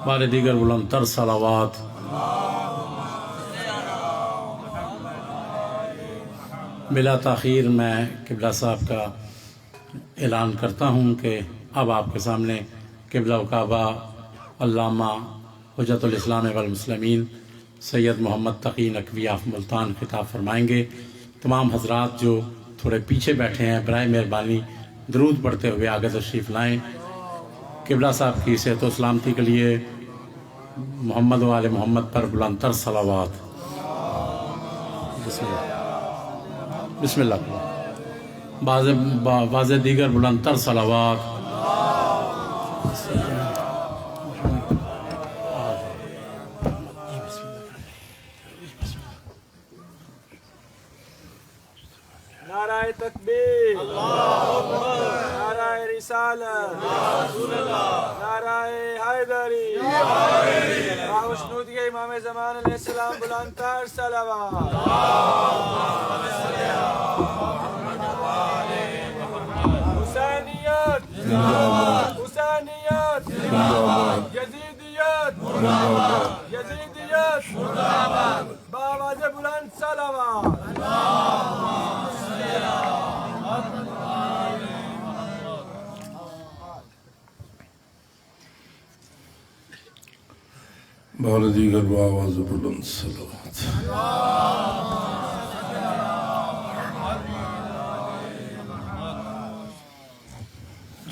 بارے دیگر بلند تر صلوات۔ بلا تاخیر میں قبلہ صاحب کا اعلان کرتا ہوں کہ اب آپ کے سامنے قبلہ و کعبہ علامہ حجت الاسلام والمسلمین سید محمد تقی نقوی آف ملتان خطاب فرمائیں گے۔ تمام حضرات جو تھوڑے پیچھے بیٹھے ہیں برائے مہربانی درود پڑھتے ہوئے آگے تشریف لائیں۔ قبلہ صاحب کی صحت و سلامتی کے لیے محمد و آل محمد پر بلند تر صلوات۔ بسم اللہ۔ واضح دیگر بلند تر صلوات۔ نعرہ تکبیر، نعرہ رسالت، نعرہ حیدری، خوشنودی امام زمان علیہ السلام بلند تر صلوات۔ حسینیت، حسینیت، یزیدیت، یزیدیت، بآواز بلند صلوات۔ بار دیگر بآواز بلند صلوات۔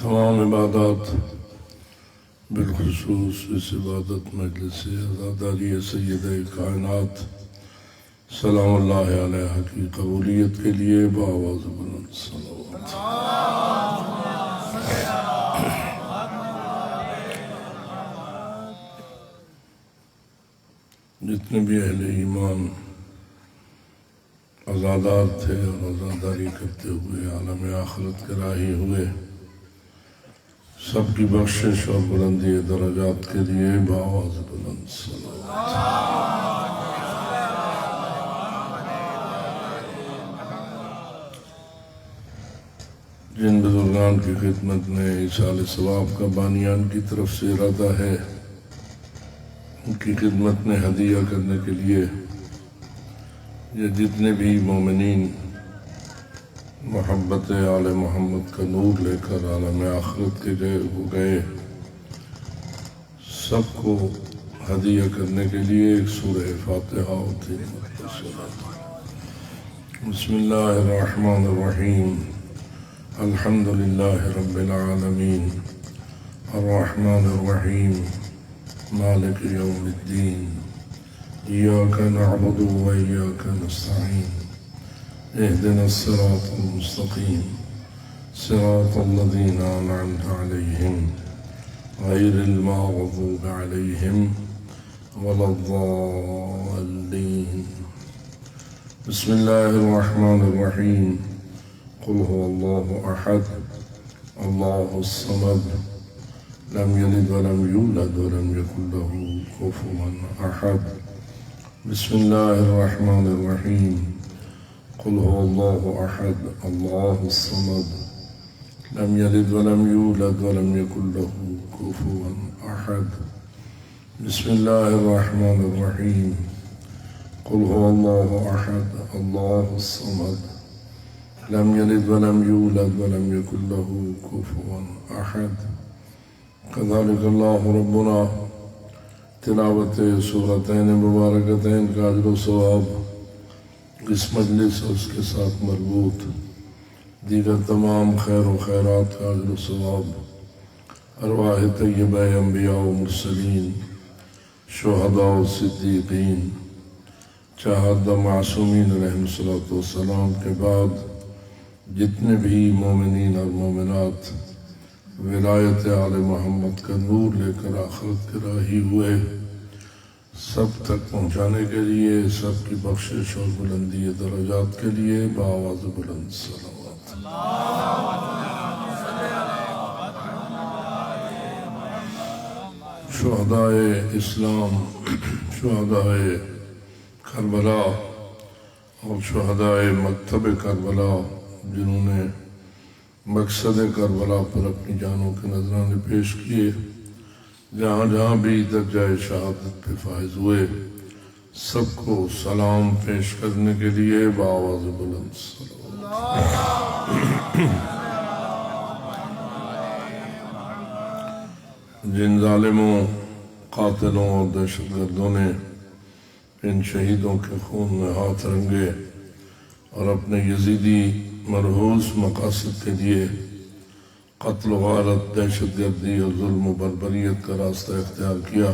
تمام عبادات بالخصوص اس عبادت مجلس عزاداری سید کائنات سلام اللہ علیہ کی قبولیت کے لیے بآواز بلند صلوات۔ جتنے بھی اہل ایمان عزادار تھے اور عزاداری کرتے ہوئے عالم آخرت کے راہی ہوئے، سب کی بخشش اور بلندی درجات کے لیے بآواز بلند صلوات۔ جن بزرگان کی خدمت میں ایصال ثواب کا بانیان کی طرف سے ارادہ ہے، ان کی خدمت میں ہدیہ کرنے کے لیے یہ جتنے بھی مومنین محبت آل محمد کا نور لے کر عالم آخرت کے گئے، سب کو ہدیہ کرنے کے لیے ایک سورہ فاتحہ ہوتی ہے۔ بسم اللہ الرحمن الرحیم، الحمدللہ رب العالمین، الرحمن الرحیم، مالک یوم الدین، ایاک نعبد و ایاک نستعین، اهدنا الصراط المستقیم، صراط الذین انعمت علیہم غیر المغضوب علیہم ولا الضالین۔ بسم اللہ الرحمن الرحیم، قل هو اللہ احد اللہ الصمد لم یلد ولم یولد ولم یکن له کفوا احد۔ بسم اللہ الرحمن الرحیم، قل هو اللہ احد اللہ الصمد لم یلد ولم یولد ولم یکن له کفوا احد۔ بسم اللہ الرحمن الرحیم، قل هو اللہ احد اللہ الصمد لم یلد ولم یولد ولم یکن له کفوا احد۔ کذالک اللہ ربنا، تلاوت سورتین مبارکتین کا اجر و ثواب اس مجلس اور اس کے ساتھ مربوط دیگر تمام خیر و خیرات کا اجر و ثواب ارواح طیبہ انبیاء و مرسلین، شہداء و صدیقین، چاہت معصومین علیہ السلام کے بعد جتنے بھی مومنین اور مومنات ولایت آل محمد کا نور لے کر آخرت کے راہی ہوئے، سب تک پہنچانے کے لیے، سب کی بخشش اور بلندی درجات کے لیے بآواز بلند صلوات۔ شہدائے اسلام، شہدائے کربلا اور شہدائے مکتب کربلا جنہوں نے مقصد کربلا پر اپنی جانوں کے نذرانے پیش کیے، جہاں جہاں بھی درجہ شہادت پہ فائز ہوئے سب کو سلام پیش کرنے کے لیے بآواز بلند جن ظالموں، قاتلوں اور دہشت گردوں نے ان شہیدوں کے خون میں ہاتھ رنگے اور اپنے یزیدی مرہوس مقاصد کے لیے قتل و غارت، دہشت گردی اور ظلم و بربریت کا راستہ اختیار کیا،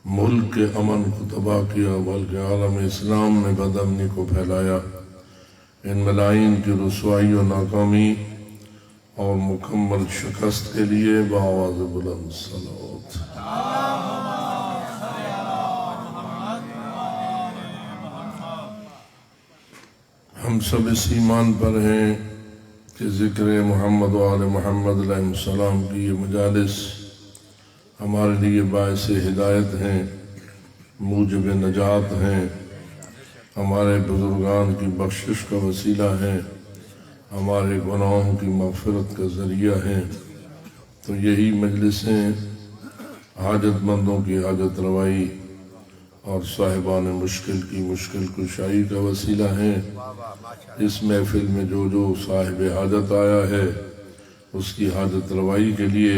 ملک کے امن کو تباہ کیا، بلکہ عالم اسلام میں بدامنی کو پھیلایا، ان ملائن کی رسوائی و ناکامی اور مکمل شکست کے لیے بآواز بلند صلوات۔ ہم سب اس ایمان پر ہیں کہ ذکر محمد و آل محمد علیہ السلام کی یہ مجالس ہمارے لیے باعث ہدایت ہیں، موجب نجات ہیں، ہمارے بزرگان کی بخشش کا وسیلہ ہیں، ہمارے گناہوں کی مغفرت کا ذریعہ ہیں۔ تو یہی مجلسیں حاجت مندوں کی حاجت روائی اور صاحبان مشکل کی مشکل کشائی کا وسیلہ ہیں۔ اس محفل میں جو جو صاحب حاجت آیا ہے اس کی حاجت روائی کے لیے،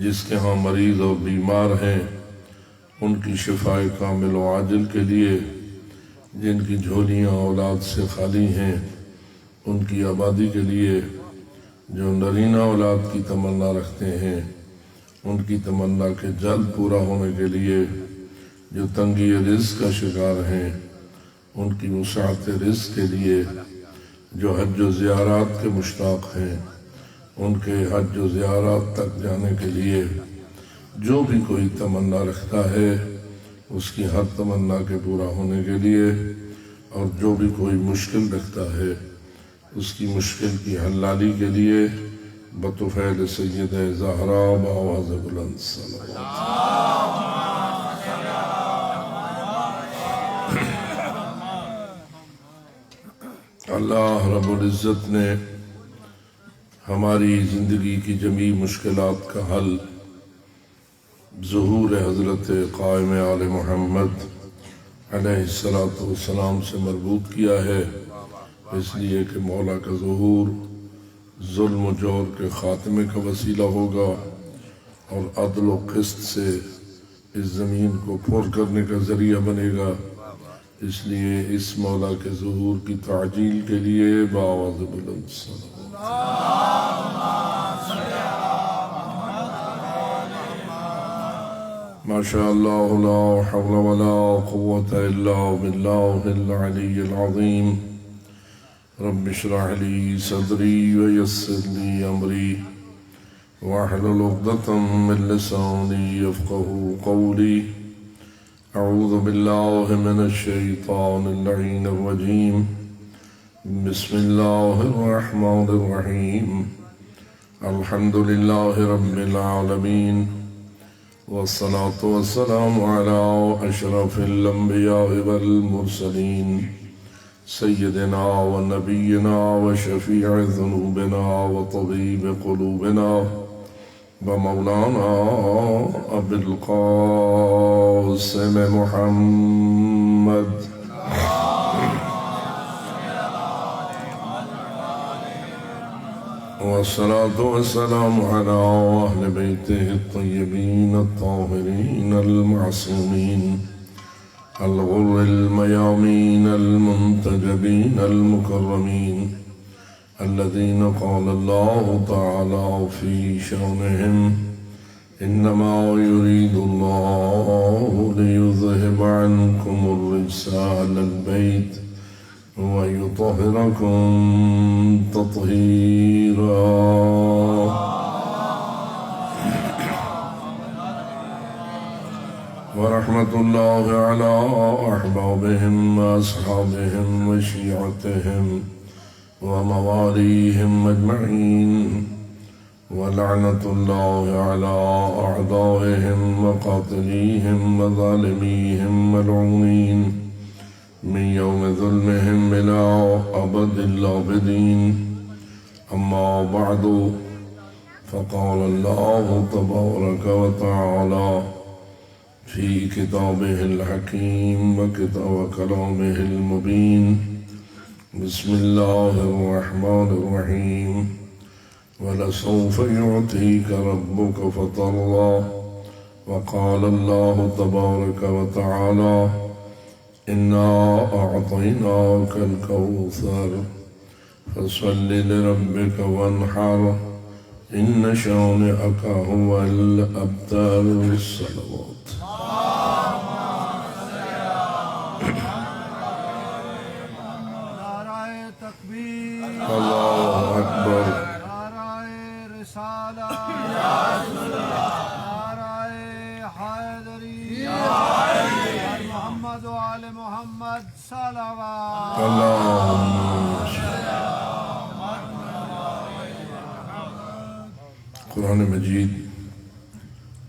جس کے ہاں مریض اور بیمار ہیں ان کی شفاء کامل و عاجل کے لیے، جن کی جھولیاں اولاد سے خالی ہیں ان کی آبادی کے لیے، جو نرینہ اولاد کی تمنا رکھتے ہیں ان کی تمنا کے جلد پورا ہونے کے لیے، جو تنگی رزق کا شکار ہیں ان کی وسعت رزق کے لیے، جو حج و زیارات کے مشتاق ہیں ان کے حج و زیارات تک جانے کے لیے، جو بھی کوئی تمنا رکھتا ہے اس کی ہر تمنا کے پورا ہونے کے لیے، اور جو بھی کوئی مشکل رکھتا ہے اس کی مشکل کی حلالی کے لیے، بطفیل سید زہرا بآواز بلند صلوات۔ اللہ رب العزت نے ہماری زندگی کی جمیع مشکلات کا حل ظہور حضرت قائم آل محمد علیہ السلام سے مربوط کیا ہے، اس لیے کہ مولا کا ظہور ظلم و جور کے خاتمے کا وسیلہ ہوگا اور عدل و قسط سے اس زمین کو پھر کرنے کا ذریعہ بنے گا۔ اس لیے اس مولا کے ظہور کی تعجیل کے لیے بآواز بلند صلوات۔ ماشاء اللہ لا حول ولا قوة الا باللہ العلی العظیم۔ رب اشرح لی صدری ویسر لی امری واحلل عقدۃ من لسانی یفقهوا قولی۔ اعوذ باللہ من الشیطان اللعین الرجیم۔ بسم اللہ الرحمن الرحیم۔ الحمد للہ رب العالمین، والصلاة والسلام على اشرف الانبیاء والمرسلین، سیدنا ونبینا وشفیع ذنوبنا وطبیب قلوبنا ومولانا ابی القاسم محمد والصلاة والسلام على أهل بيته الطيبين الطاهرين المعصومين الغر الميامين المنتجبين المكرمين، الذين قال الله تعالى في شأنهم: إنما يريد الله ليذهب عنكم الرجس أهل البيت ويطهركم تطهيرا۔ ورحمة الله على أحبابهم وأصحابهم وشيعتهم ومواليهم أجمعين، ولعنة الله على أعدائهم وقاتليهم وظالميهم ملعونين من يوم ظلمهم إلى أبد الآبدين۔ أما بعد، فقال الله تبارك وتعالى في كتابه الحكيم وكلامه المبين بسم الله الرحمن الرحيم ولسوف يعطيك ربك فترضى وقال الله تبارك وتعالى إنا أعطيناك الكوثر فصل لربك وانحر إن شانئك هو الأبتر. الصلوات. نعرہ تکبیر، اللہ اکبر. نعرہ رسالہ، نعرہ حیدری، محمد و آل محمد صلوات. قرآن مجید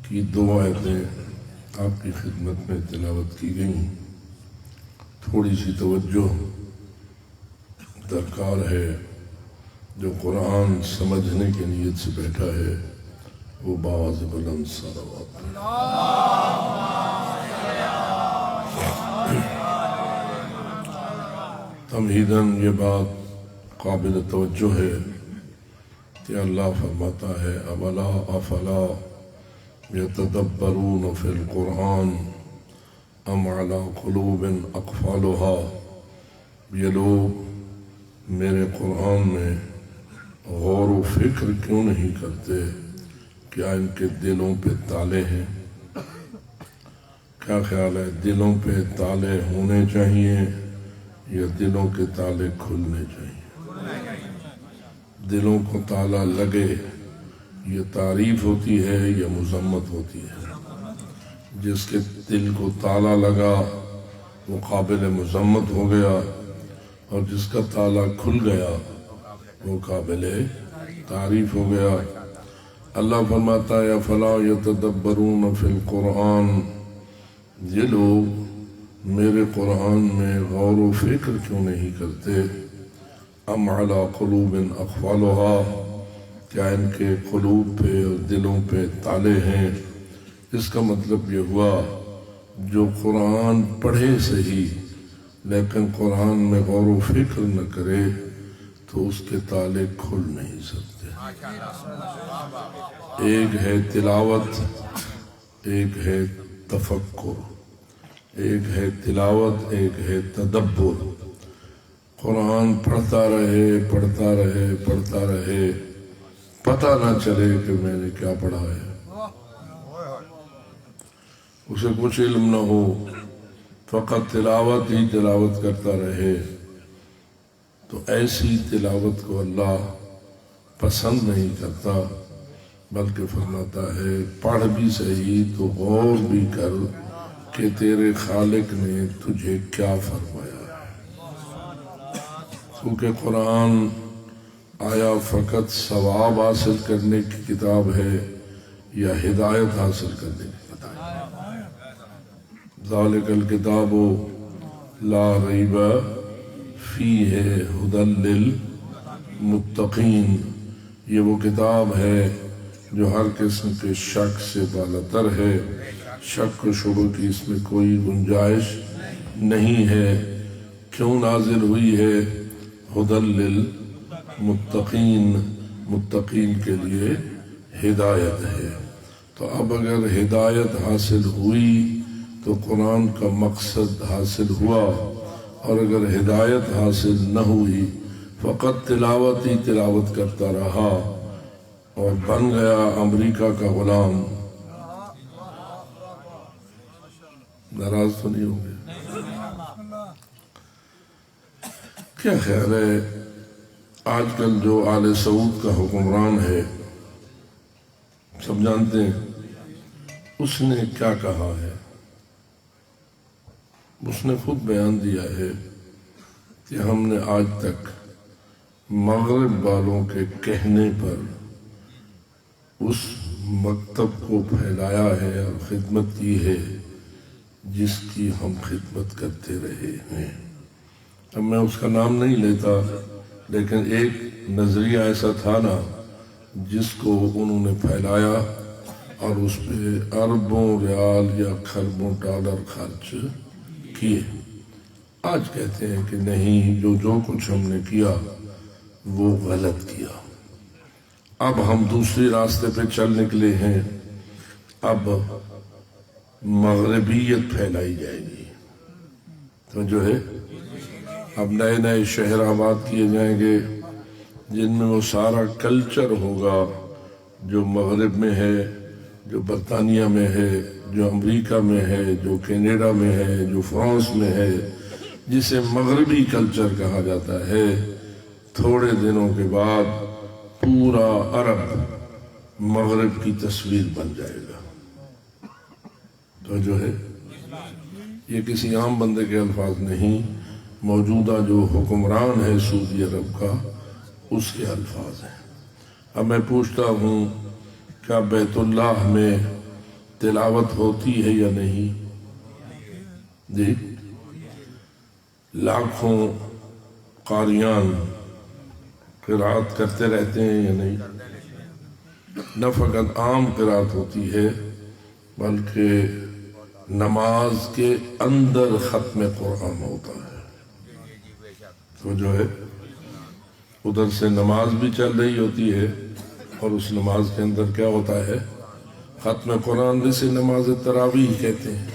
کی 2 آیتیں آپ کی خدمت میں تلاوت کی گئیں. تھوڑی سی توجہ درکار ہے. جو قرآن سمجھنے کی نیت سے بیٹھا ہے وہ باواز بلند صلوات. تمہیداً یہ بات قابل توجہ ہے کہ اللہ فرماتا ہے اولا افلا یتدبرون فی القرآن ام علی قلوب اقفالها. یہ لوگ میرے قرآن میں غور و فکر کیوں نہیں کرتے؟ کیا ان کے دلوں پہ تالے ہیں؟ کیا خیال ہے، دلوں پہ تالے ہونے چاہیے یا دلوں کے تالے کھلنے چاہیے؟ دلوں کو تالا لگے یہ تعریف ہوتی ہے یا مذمت ہوتی ہے؟ جس کے دل کو تالا لگا وہ قابل مذمت ہو گیا، اور جس کا تالا کھل گیا وہ قابل تعریف ہو گیا. اللہ فرماتا ہے فلا یتدبرون فی القرآن. یہ لوگ میرے قرآن میں غور و فکر کیوں نہیں کرتے؟ ام علی قلوب اقفالها. کیا ان کے قلوب پہ اور دلوں پہ تالے ہیں؟ اس کا مطلب یہ ہوا جو قرآن پڑھے صحیح لیکن قرآن میں غور و فکر نہ کرے تو اس کے تالے کھل نہیں سکتے. ایک ہے تلاوت، ایک ہے تفکر. ایک ہے تلاوت، ایک ہے تدبر. قرآن پڑھتا رہے پڑھتا رہے پڑھتا رہے، پتہ نہ چلے کہ میں نے کیا پڑھا ہے، اسے کچھ علم نہ ہو، فقط تلاوت ہی تلاوت کرتا رہے، تو ایسی تلاوت کو اللہ پسند نہیں کرتا، بلکہ فرماتا ہے پڑھ بھی صحیح تو غور بھی کر کہ تیرے خالق نے تجھے کیا فرمایا ہے. کیونکہ قرآن آیا فقط ثواب حاصل کرنے کی کتاب ہے یا ہدایت حاصل کرنے کی کتاب ہے؟ ذالک الکتاب لا ریب فیہ ھدی للمتقین. یہ وہ کتاب ہے جو ہر قسم کے شک سے بالاتر ہے، شک و شبہ کی اس میں کوئی گنجائش نہیں ہے. کیوں نازل ہوئی ہے؟ ھدی للمتقین، متقین کے لیے ہدایت ہے. تو اب اگر ہدایت حاصل ہوئی تو قرآن کا مقصد حاصل ہوا، اور اگر ہدایت حاصل نہ ہوئی فقط تلاوت ہی تلاوت کرتا رہا اور بن گیا امریکہ کا غلام. ناراض تو نہیں ہوں گے؟ کیا خیال ہے آج کل جو آل سعود کا حکمران ہے، سب جانتے ہیں اس نے کیا کہا ہے؟ اس نے خود بیان دیا ہے کہ ہم نے آج تک مغرب والوں کے کہنے پر اس مکتب کو پھیلایا ہے اور خدمت کی ہے جس کی ہم خدمت کرتے رہے ہیں. اب میں اس کا نام نہیں لیتا، لیکن ایک نظریہ ایسا تھا نا جس کو انہوں نے پھیلایا اور اس پہ اربوں ریال یا خربوں ڈالر خرچ کیے۔ آج کہتے ہیں کہ نہیں، جو کچھ ہم نے کیا وہ غلط کیا، اب ہم دوسرے راستے پہ چل نکلے ہیں، اب مغربیت پھیلائی جائے گی۔ تو جو ہے اب نئے نئے شہر آباد کیے جائیں گے جن میں وہ سارا کلچر ہوگا جو مغرب میں ہے، جو برطانیہ میں ہے، جو امریکہ میں ہے، جو کینیڈا میں ہے، جو فرانس میں ہے، جسے مغربی کلچر کہا جاتا ہے۔ تھوڑے دنوں کے بعد پورا عرب مغرب کی تصویر بن جائے گا۔ تو جو ہے یہ کسی عام بندے کے الفاظ نہیں، موجودہ جو حکمران ہے سعودی عرب کا اس کے الفاظ ہیں۔ اب میں پوچھتا ہوں، کیا بیت اللہ میں تلاوت ہوتی ہے یا نہیں؟ جی، لاکھوں قاریان قرات کرتے رہتے ہیں یا نہیں؟ نہ فقط عام قرات ہوتی ہے بلکہ نماز کے اندر ختم قرآن ہوتا ہے۔ تو جو ہے ادھر سے نماز بھی چل رہی ہوتی ہے اور اس نماز کے اندر کیا ہوتا ہے؟ ختم قرآن، جسے نماز تراویح کہتے ہیں۔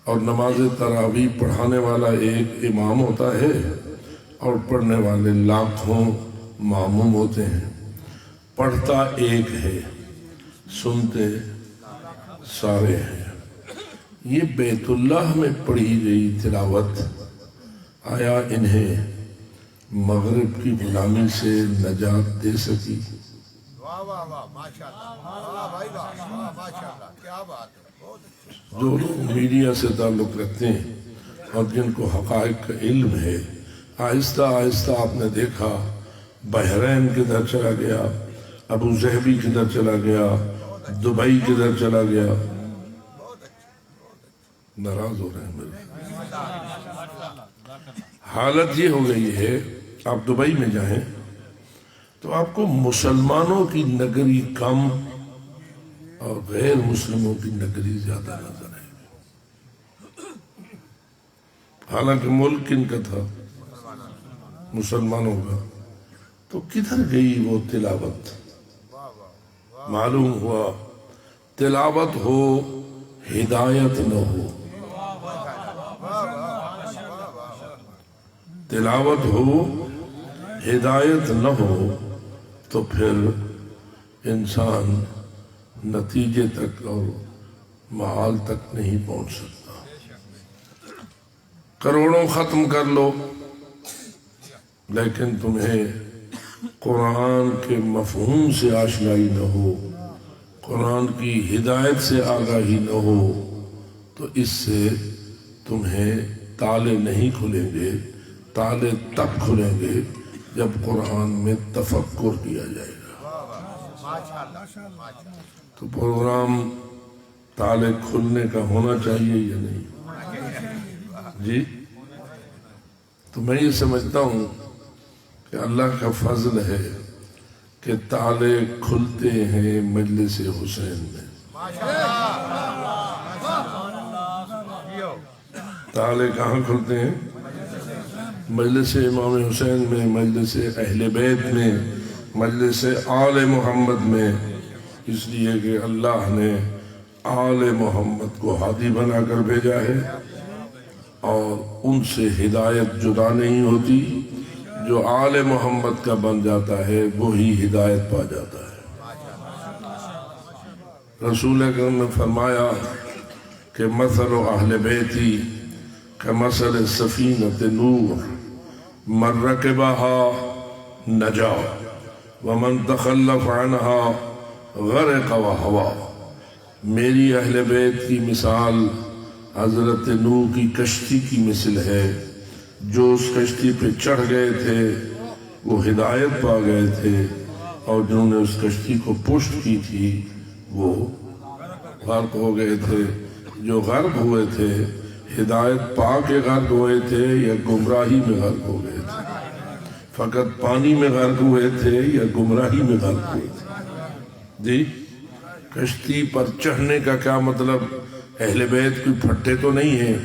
اور نماز تراویح پڑھانے والا ایک امام ہوتا ہے اور پڑھنے والے لاکھوں ماموم ہوتے ہیں۔ پڑھتا ایک ہے، سنتے سارے ہیں۔ یہ بیت اللہ میں پڑھی گئی تلاوت آیا انہیں مغرب کی غلامی سے نجات دے سکی؟ واہ واہ واہ، ماشاءاللہ، واہ بھائی واہ، ماشاءاللہ، کیا بات ہے۔ جو لوگ میڈیا سے تعلق رکھتے ہیں اور جن کو حقائق کا علم ہے، آہستہ آہستہ آپ نے دیکھا بحرین کدھر چلا گیا، ابو ظہبی کدھر چلا گیا، دبئی کدھر چلا گیا۔ ناراض ہو رہے ہیں میرے۔ حالت یہ ہو گئی ہے، آپ دبئی میں جائیں تو آپ کو مسلمانوں کی نگری کم اور غیر مسلموں کی نگری زیادہ نظر آئے گی۔ حالانکہ ملک کن کا تھا؟ مسلمانوں کا۔ تو کدھر گئی وہ تلاوت؟ معلوم ہوا تلاوت ہو، ہدایت نہ ہو۔ تلاوت ہو، ہدایت نہ ہو تو پھر انسان نتیجے تک اور معال تک نہیں پہنچ سکتا۔ کروڑوں ختم کر لو لیکن تمہیں قرآن کے مفہوم سے آشنائی نہ ہو، قرآن کی ہدایت سے آگاہی نہ ہو، تو اس سے تمہیں تالے نہیں کھلیں گے۔ تالے تب کھلیں گے جب قرآن میں تفکر کیا جائے گا۔ تو پروگرام تالے کھلنے کا ہونا چاہیے یا نہیں؟ جی، تو میں یہ سمجھتا ہوں کہ اللہ کا فضل ہے کہ تالے کھلتے ہیں مجلس حسین میں۔ تالے کہاں کھلتے ہیں؟ مجلس امام حسین میں، مجلس اہل بیت میں، مجلس آل محمد میں، اس لیے کہ اللہ نے آل محمد کو ہادی بنا کر بھیجا ہے اور ان سے ہدایت جدا نہیں ہوتی۔ جو آل محمد کا بن جاتا ہے وہی ہدایت پا جاتا ہے۔ رسول اکرم نے فرمایا کہ مثل اہل بیتی کمثل سفینۃ نوح من رکبها نجا ومن تخلف عنها غرق وہوا۔ میری اہل بیت کی مثال حضرت نوح کی کشتی کی مثل ہے، جو اس کشتی پہ چڑھ گئے تھے وہ ہدایت پا گئے تھے، اور جنہوں نے اس کشتی کو پشت کی تھی وہ غرق ہو گئے تھے۔ جو غرق ہوئے تھے ہدایت پا کے غرق ہوئے تھے یا گمراہی میں غرق ہو گئے تھے؟ فقط پانی میں غرق ہوئے تھے یا گمراہی میں غرق ہوئے تھے؟ جی کشتی پر چڑھنے کا کیا مطلب؟ اہل بیت کوئی پھٹے تو نہیں ہیں،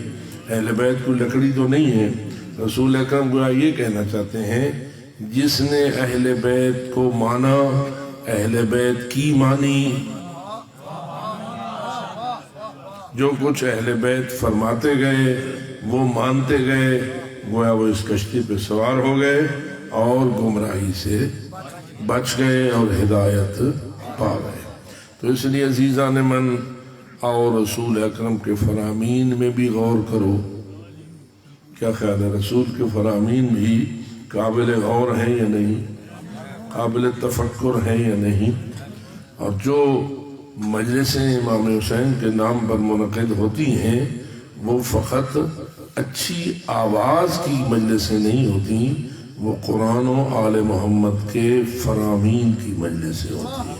اہل بیت کوئی لکڑی تو نہیں ہے۔ رسول اکرم گویا یہ کہنا چاہتے ہیں جس نے اہل بیت کو مانا، اہل بیت کی مانی، جو کچھ اہل بیت فرماتے گئے وہ مانتے گئے، گویا وہ اس کشتی پہ سوار ہو گئے اور گمراہی سے بچ گئے اور ہدایت پا گئے۔ تو اس لیے عزیزان من اور رسول اکرم کے فرامین میں بھی غور کرو۔ کیا خیال ہے، رسول کے فرامین بھی قابل غور ہیں یا نہیں، قابل تفکر ہیں یا نہیں؟ اور جو مجلسیں امام حسین کے نام پر منعقد ہوتی ہیں وہ فقط اچھی آواز کی مجلسیں نہیں ہوتی، وہ قرآن و آل محمد کے فرامین کی مجلسیں ہوتی ہیں۔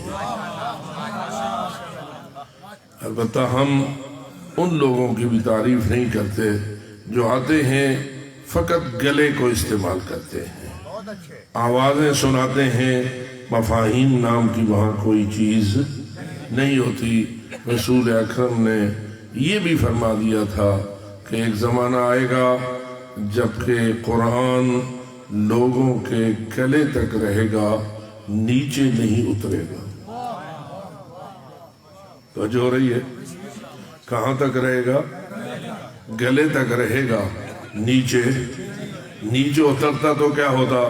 البتہ ہم ان لوگوں کی بھی تعریف نہیں کرتے جو آتے ہیں فقط گلے کو استعمال کرتے ہیں، آوازیں سناتے ہیں، مفاہیم نام کی وہاں کوئی چیز نہیں ہوتی۔ رسول اکرم نے یہ بھی فرما دیا تھا کہ ایک زمانہ آئے گا جبکہ قرآن لوگوں کے گلے تک رہے گا، نیچے نہیں اترے گا۔ توجہ ہو رہی ہے؟ کہاں تک رہے گا؟ گلے تک رہے گا، نیچے اترتا تو کیا ہوتا؟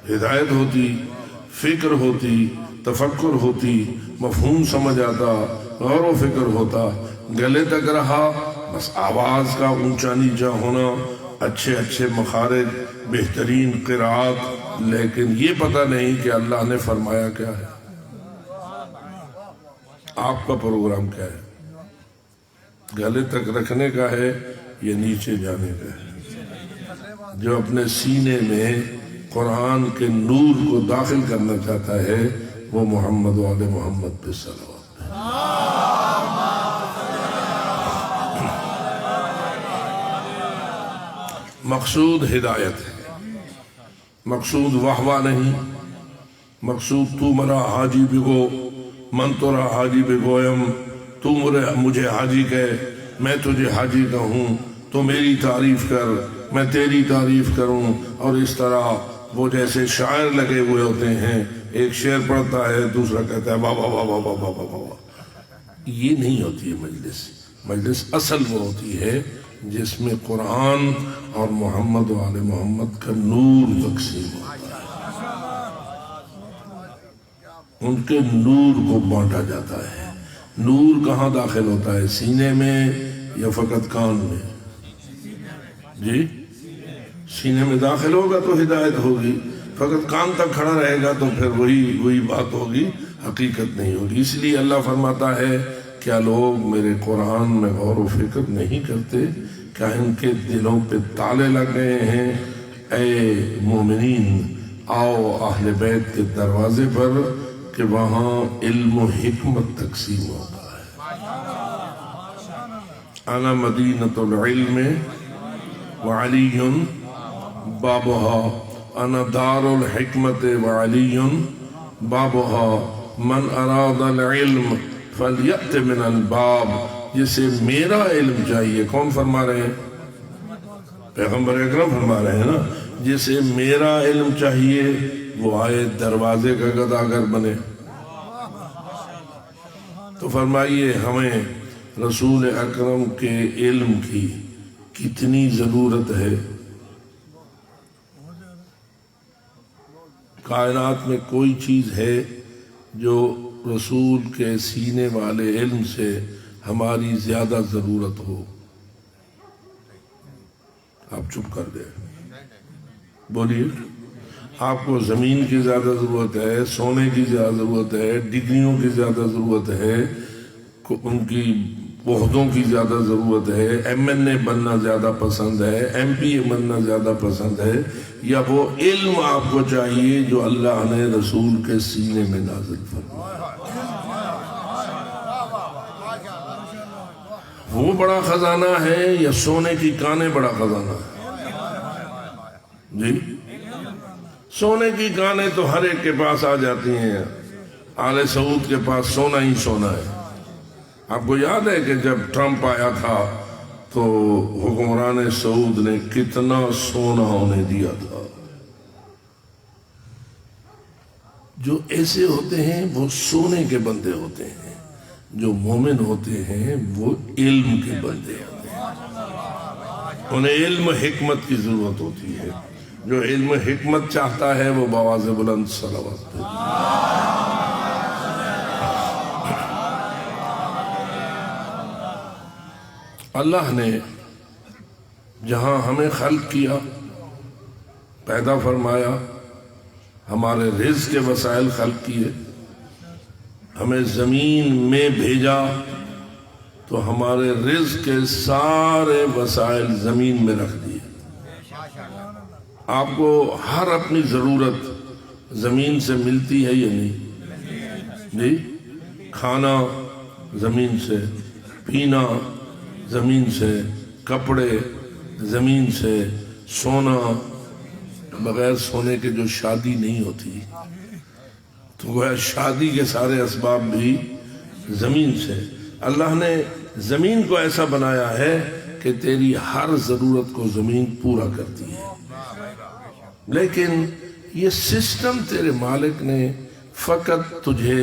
ہدایت ہوتی، فکر ہوتی، تفکر ہوتی، مفہوم سمجھ آتا، غور و فکر ہوتا۔ گلے تک رہا، بس آواز کا اونچا نیچا ہونا، اچھے اچھے مخارج، بہترین قرآت، لیکن یہ پتہ نہیں کہ اللہ نے فرمایا کیا ہے، آپ کا پروگرام کیا ہے، گلے تک رکھنے کا ہے یا نیچے جانے کا ہے۔ جو اپنے سینے میں قرآن کے نور کو داخل کرنا چاہتا ہے وہ محمد و آل محمد پہ صلوات ہے۔ مقصود ہدایت ہے، مقصود واہوا نہیں، مقصود تو مرا حاجی بگو من ترا حاجی بگویم، تو مجھے حاجی کہے میں تجھے حاجی کہوں، تو میری تعریف کر میں تیری تعریف کروں۔ اور اس طرح وہ جیسے شاعر لگے ہوئے ہوتے ہیں، ایک شعر پڑھتا ہے دوسرا کہتا ہے واہ واہ واہ واہ واہ واہ واہ واہ۔ یہ نہیں ہوتی ہے مجلس اصل وہ ہوتی ہے جس میں قرآن اور محمد و آل محمد کا نور تقسیم ہوتا ہے، ان کے نور کو بانٹا جاتا ہے۔ نور کہاں داخل ہوتا ہے، سینے میں یا فقط کان میں؟ جی سینے میں داخل ہوگا تو ہدایت ہوگی، فقط کان تک کھڑا رہے گا تو پھر وہی بات ہوگی، حقیقت نہیں ہوگی۔ اس لیے اللہ فرماتا ہے کیا لوگ میرے قرآن میں غور و فکر نہیں کرتے؟ کیا ان کے دلوں پہ تالے لگ گئے ہیں؟ اے مومنین، آؤ اہل بیت کے دروازے پر کہ وہاں علم و حکمت تقسیم ہوتا ہے۔ انا مدینۃ العلم وعلی بابها، انا دار الحکمت وعلی بابها، من اراد العلم فلیأت من الباب۔ جسے میرا علم چاہیے، کون فرما رہے ہیں؟ پیغمبر اکرم فرما رہے ہیں نا، جسے میرا علم چاہیے وہ آئے دروازے کا گداگر بنے۔ تو فرمائیے ہمیں رسول اکرم کے علم کی کتنی ضرورت ہے؟ کائنات میں کوئی چیز ہے جو رسول کے سینے والے علم سے ہماری زیادہ ضرورت ہو؟ آپ چپ کر گئے، بولیے۔ آپ کو زمین کی زیادہ ضرورت ہے، سونے کی زیادہ ضرورت ہے، ڈگریوں کی زیادہ ضرورت ہے، ان کی عہدوں کی زیادہ ضرورت ہے، MNA بننا زیادہ پسند ہے، MPA بننا زیادہ پسند ہے، یا وہ علم آپ کو چاہیے جو اللہ نے رسول کے سینے میں نازل فرمایا؟ وہ بڑا خزانہ ہے یا سونے کی کانیں بڑا خزانہ ہے؟ جی سونے کی کانیں تو ہر ایک کے پاس آ جاتی ہیں، آل سعود کے پاس سونا ہی سونا ہے. آپ کو یاد ہے کہ جب ٹرمپ آیا تھا تو حکمران سعود نے کتنا سونا انہیں دیا تھا. جو ایسے ہوتے ہیں وہ سونے کے بندے ہوتے ہیں، جو مومن ہوتے ہیں وہ علم کے بندے ہوتے ہیں. انہیں علم حکمت کی ضرورت ہوتی ہے. جو علم حکمت چاہتا ہے وہ بآواز بلند صلوات پڑھے. اللہ نے جہاں ہمیں خلق کیا، پیدا فرمایا، ہمارے رزق کے وسائل خلق کیے، ہمیں زمین میں بھیجا تو ہمارے رزق کے سارے وسائل زمین میں رکھ دیے. آپ کو ہر اپنی ضرورت زمین سے ملتی ہے یا نہیں؟ جی، کھانا زمین سے، پینا زمین سے، کپڑے زمین سے، سونا، بغیر سونے کے جو شادی نہیں ہوتی، تو گویا شادی کے سارے اسباب بھی زمین سے. اللہ نے زمین کو ایسا بنایا ہے کہ تیری ہر ضرورت کو زمین پورا کرتی ہے. لیکن یہ سسٹم تیرے مالک نے فقط تجھے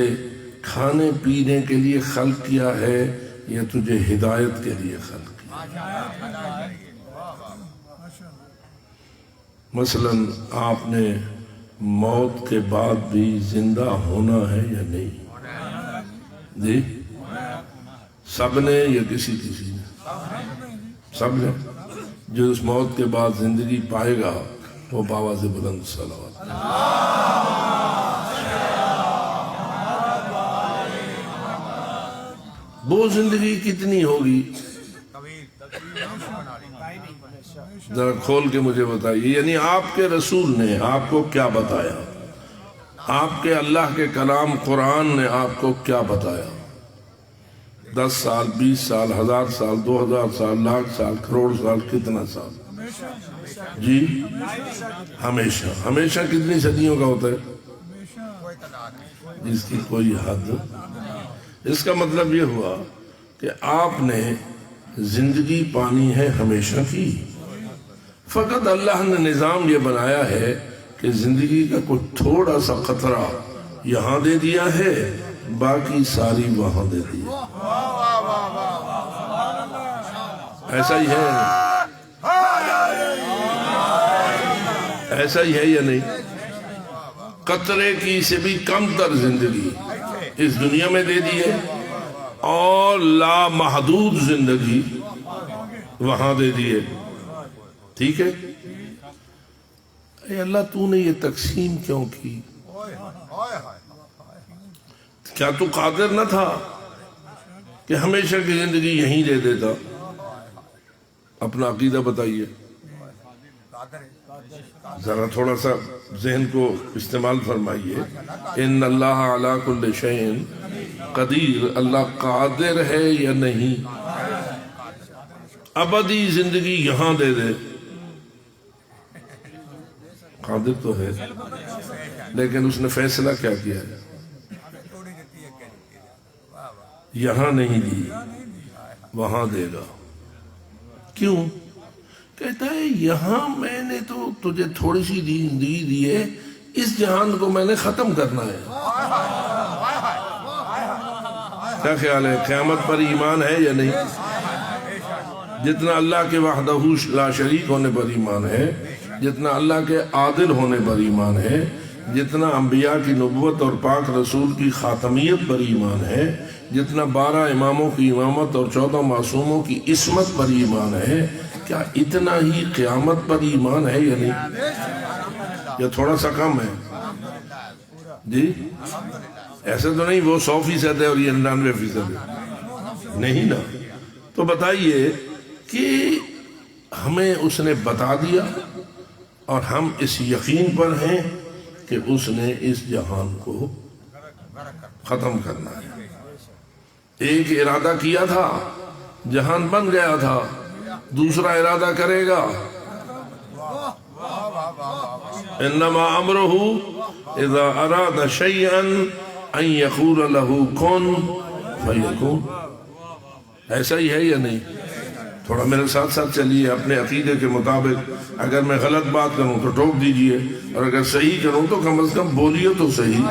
کھانے پینے کے لیے خلق کیا ہے یا تجھے ہدایت کے لیے خلق کیا؟ مثلا آپ نے موت کے بعد بھی زندہ ہونا ہے یا نہیں؟ جی، سب نے یا کسی نے؟ سب نے. جو اس موت کے بعد زندگی پائے گا وہ بآواز بلند صلوات. وہ زندگی کتنی ہوگی ذرا کھول کے مجھے بتائیے. یعنی آپ کے رسول نے آپ کو کیا بتایا؟ آپ کے اللہ کے کلام قرآن نے آپ کو کیا بتایا؟ 10 سال، 20 سال، 1000 سال، 2000 سال، لاکھ سال، کروڑ سال، کتنا سال؟ جی، ہمیشہ. ہمیشہ کتنی صدیوں کا ہوتا ہے؟ جس کی کوئی حد. اس کا مطلب یہ ہوا کہ آپ نے زندگی پانی ہے ہمیشہ کی. فقط اللہ نے نظام یہ بنایا ہے کہ زندگی کا کوئی تھوڑا سا قطرہ یہاں دے دیا ہے، باقی ساری وہاں دے دی. ایسا ہی ہے، ایسا ہی ہے یا نہیں؟ قطرے کی سے بھی کم تر زندگی اس دنیا میں دے دی ہے اور لامحدود زندگی وہاں دے دی ہے. ٹھیک ہے؟ اے اللہ، تو نے یہ تقسیم کیوں کی؟ کیا تو قادر نہ تھا کہ ہمیشہ کی زندگی یہیں دے دیتا؟ اپنا عقیدہ بتائیے ذرا، تھوڑا سا ذہن کو استعمال فرمائیے. ان اللہ علی کل شیء قدیر. اللہ قادر ہے یا نہیں؟ ابدی زندگی یہاں دے دے، قادر تو ہے، لیکن اس نے فیصلہ کیا کیا ہے؟ یہاں نہیں دی، وہاں دے گا. کیوں؟ کہتا ہے یہاں میں نے تو تجھے تھوڑی سی زندگی دی ہے، اس جہان کو میں نے ختم کرنا ہے. کیا خیال ہے؟ قیامت پر ایمان ہے یا نہیں؟ جتنا اللہ کے وحدہ لا شریک ہونے پر ایمان ہے، جتنا اللہ کے عادل ہونے پر ایمان ہے، جتنا انبیاء کی نبوت اور پاک رسول کی خاتمیت پر ایمان ہے، جتنا 12 اماموں کی امامت اور 14 معصوموں کی عصمت پر ایمان ہے، کیا اتنا ہی قیامت پر ایمان ہے یا نہیں؟ یا تھوڑا سا کم ہے؟ جی، ایسے تو نہیں وہ 100% ہے اور یہ 99% ہے، نہیں نا. تو بتائیے کہ ہمیں اس نے بتا دیا اور ہم اس یقین پر ہیں کہ اس نے اس جہان کو ختم کرنا ہے. ایک ارادہ کیا تھا، جہان بن گیا تھا، دوسرا ارادہ کرے گا. انما امرہ اذا اراد شیئا ان یقول لہ کن فیکون. ایسا ہی ہے یا نہیں؟ تھوڑا میرے ساتھ ساتھ چلیے اپنے عقیدے کے مطابق. اگر میں غلط بات کروں تو ٹوک دیجئے، اور اگر صحیح کروں تو کم از کم بولیے تو صحیح،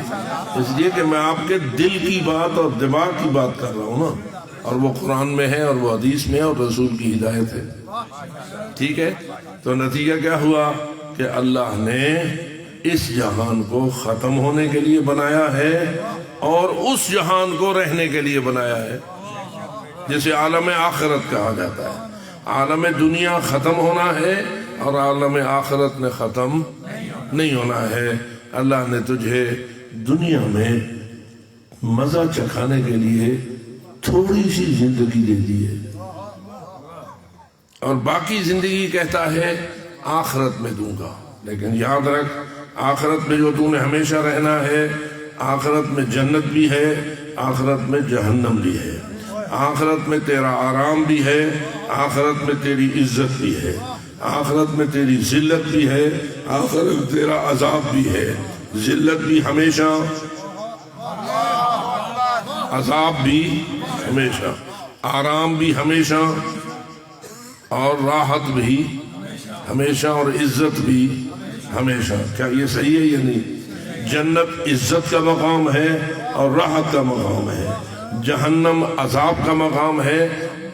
اس لیے کہ میں آپ کے دل کی بات اور دماغ کی بات کر رہا ہوں نا، اور وہ قرآن میں ہے اور وہ حدیث میں ہے اور رسول کی ہدایت ہے. ٹھیک ہے؟ تو نتیجہ کیا ہوا کہ اللہ نے اس جہان کو ختم ہونے کے لیے بنایا ہے اور اس جہان کو رہنے کے لیے بنایا ہے، جسے عالم آخرت کہا جاتا ہے. عالم دنیا ختم ہونا ہے اور عالم آخرت میں ختم نہیں ہونا ہے. اللہ نے تجھے دنیا میں مزہ چکھانے کے لیے تھوڑی سی زندگی دے دی ہے، اور باقی زندگی کہتا ہے آخرت میں دوں گا. لیکن یاد رکھ، آخرت میں جو تو نے ہمیشہ رہنا ہے، آخرت میں جنت بھی ہے، آخرت میں جہنم بھی ہے، آخرت میں تیرا آرام بھی ہے، آخرت میں تیری عزت بھی ہے، آخرت میں تیری ذلت بھی ہے، آخرت میں تیرا عذاب بھی ہے. ذلت بھی ہمیشہ، عذاب بھی ہمیشہ، آرام بھی ہمیشہ، اور راحت بھی ہمیشہ، اور عزت بھی ہمیشہ. کیا یہ صحیح ہے یا نہیں؟ جنت عزت کا مقام ہے اور راحت کا مقام ہے، جہنم عذاب کا مقام ہے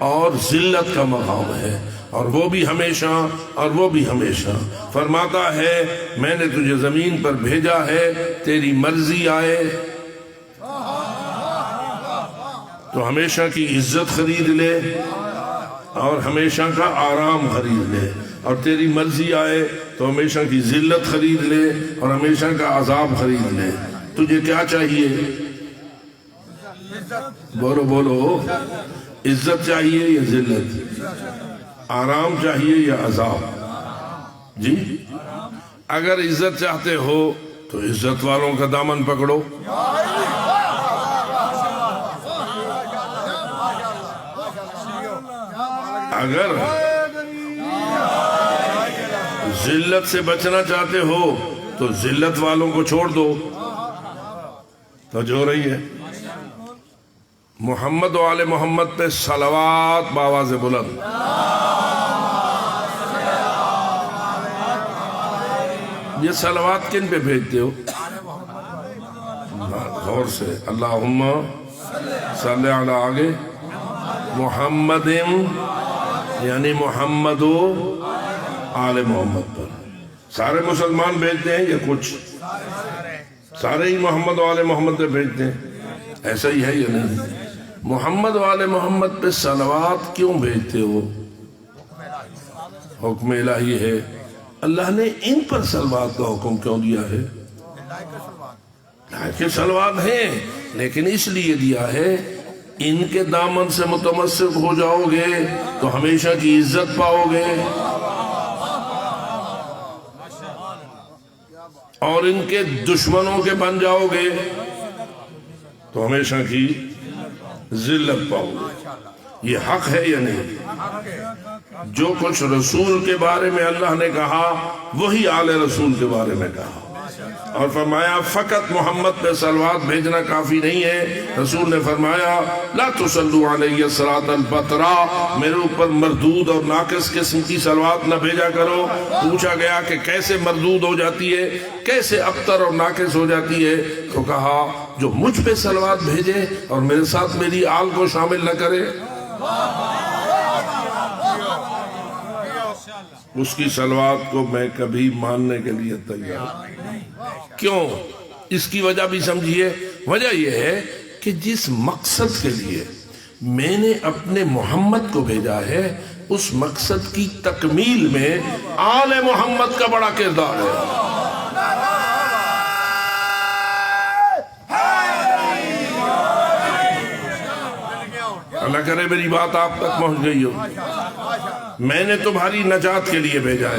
اور ذلت کا مقام ہے، اور وہ بھی ہمیشہ اور وہ بھی ہمیشہ. فرماتا ہے میں نے تجھے زمین پر بھیجا ہے تیری مرضی آئے تو ہمیشہ کی عزت خرید لے اور ہمیشہ کا آرام خرید لے، اور تیری مرضی آئے تو ہمیشہ کی ذلت خرید لے اور ہمیشہ کا عذاب خرید لے. تجھے کیا چاہیے؟ بولو بولو، عزت چاہیے یا ذلت؟ آرام چاہیے یا عذاب؟ جی، اگر عزت چاہتے ہو تو عزت والوں کا دامن پکڑو، اگر ذلت سے بچنا چاہتے ہو تو ذلت والوں کو چھوڑ دو. تو جو رہی ہے محمد و آل محمد پہ صلوات بآواز بلند. یہ صلوات کن پہ بھیجتے ہو؟ غور سے. اللہم صلی علی آگے محمد، یعنی محمد و آل محمد پر. سارے مسلمان بھیجتے ہیں یا کچھ؟ سارے ہی محمد و آل محمد پہ بھیجتے ہیں. ایسا ہی ہے یا نہیں؟ محمد و آل محمد پہ صلوات کیوں بھیجتے ہو؟ حکم الہی ہے. اللہ نے ان پر صلوات کا حکم کیوں دیا ہے؟ اللہ کے صلوات ہیں، لیکن اس لیے دیا ہے ان کے دامن سے متمسک ہو جاؤ گے تو ہمیشہ کی عزت پاؤ گے، اور ان کے دشمنوں کے بن جاؤ گے تو ہمیشہ کی ذلت پاؤ گے. یہ حق ہے یا نہیں؟ جو کچھ رسول کے بارے میں اللہ نے کہا وہی آل رسول کے بارے میں کہا، اور فرمایا فقط محمد پہ صلوات بھیجنا کافی نہیں ہے. رسول نے فرمایا لا تصلوا علیہ صلاۃ البترا، میرے اوپر مردود اور ناقص قسم کی صلوات نہ بھیجا کرو. پوچھا گیا کہ کیسے مردود ہو جاتی ہے، کیسے ابتر اور ناقص ہو جاتی ہے؟ تو کہا جو مجھ پہ صلوات بھیجے اور میرے ساتھ میری آل کو شامل نہ کرے اس کی صلوات کو میں کبھی ماننے کے لیے تیار. کیوں؟ اس کی وجہ بھی سمجھیے. وجہ یہ ہے کہ جس مقصد کے لیے میں نے اپنے محمد کو بھیجا ہے اس مقصد کی تکمیل میں آل محمد کا بڑا کردار ہے. اللہ کرے میری بات آپ تک پہنچ گئی ہو. میں نے تمہاری نجات کے لیے بھیجا ہے،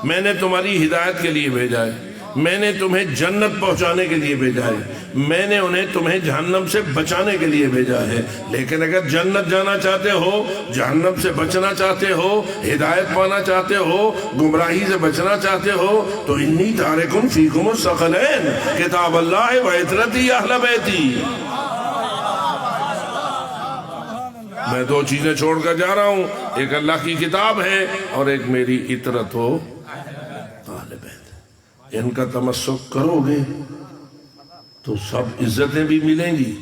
میں نے تمہاری ہدایت کے لیے بھیجا ہے. میں نے تمہیں جنت پہنچانے کے لیے بھیجا ہے، میں نے انہیں تمہیں جہنم سے بچانے کے لیے بھیجا ہے۔ لیکن اگر جنت جانا چاہتے ہو، جہنم سے بچنا چاہتے ہو، ہدایت پانا چاہتے ہو، گمراہی سے بچنا چاہتے ہو تو انی تارکن فیکم الثقلین کتاب اللہ و عترتی اہل بیتی، میں دو چیزیں چھوڑ کر جا رہا ہوں، ایک اللہ کی کتاب ہے اور ایک میری عطرت ہو اہل بیت۔ ان کا تمسک کرو گے تو سب عزتیں بھی ملیں گی،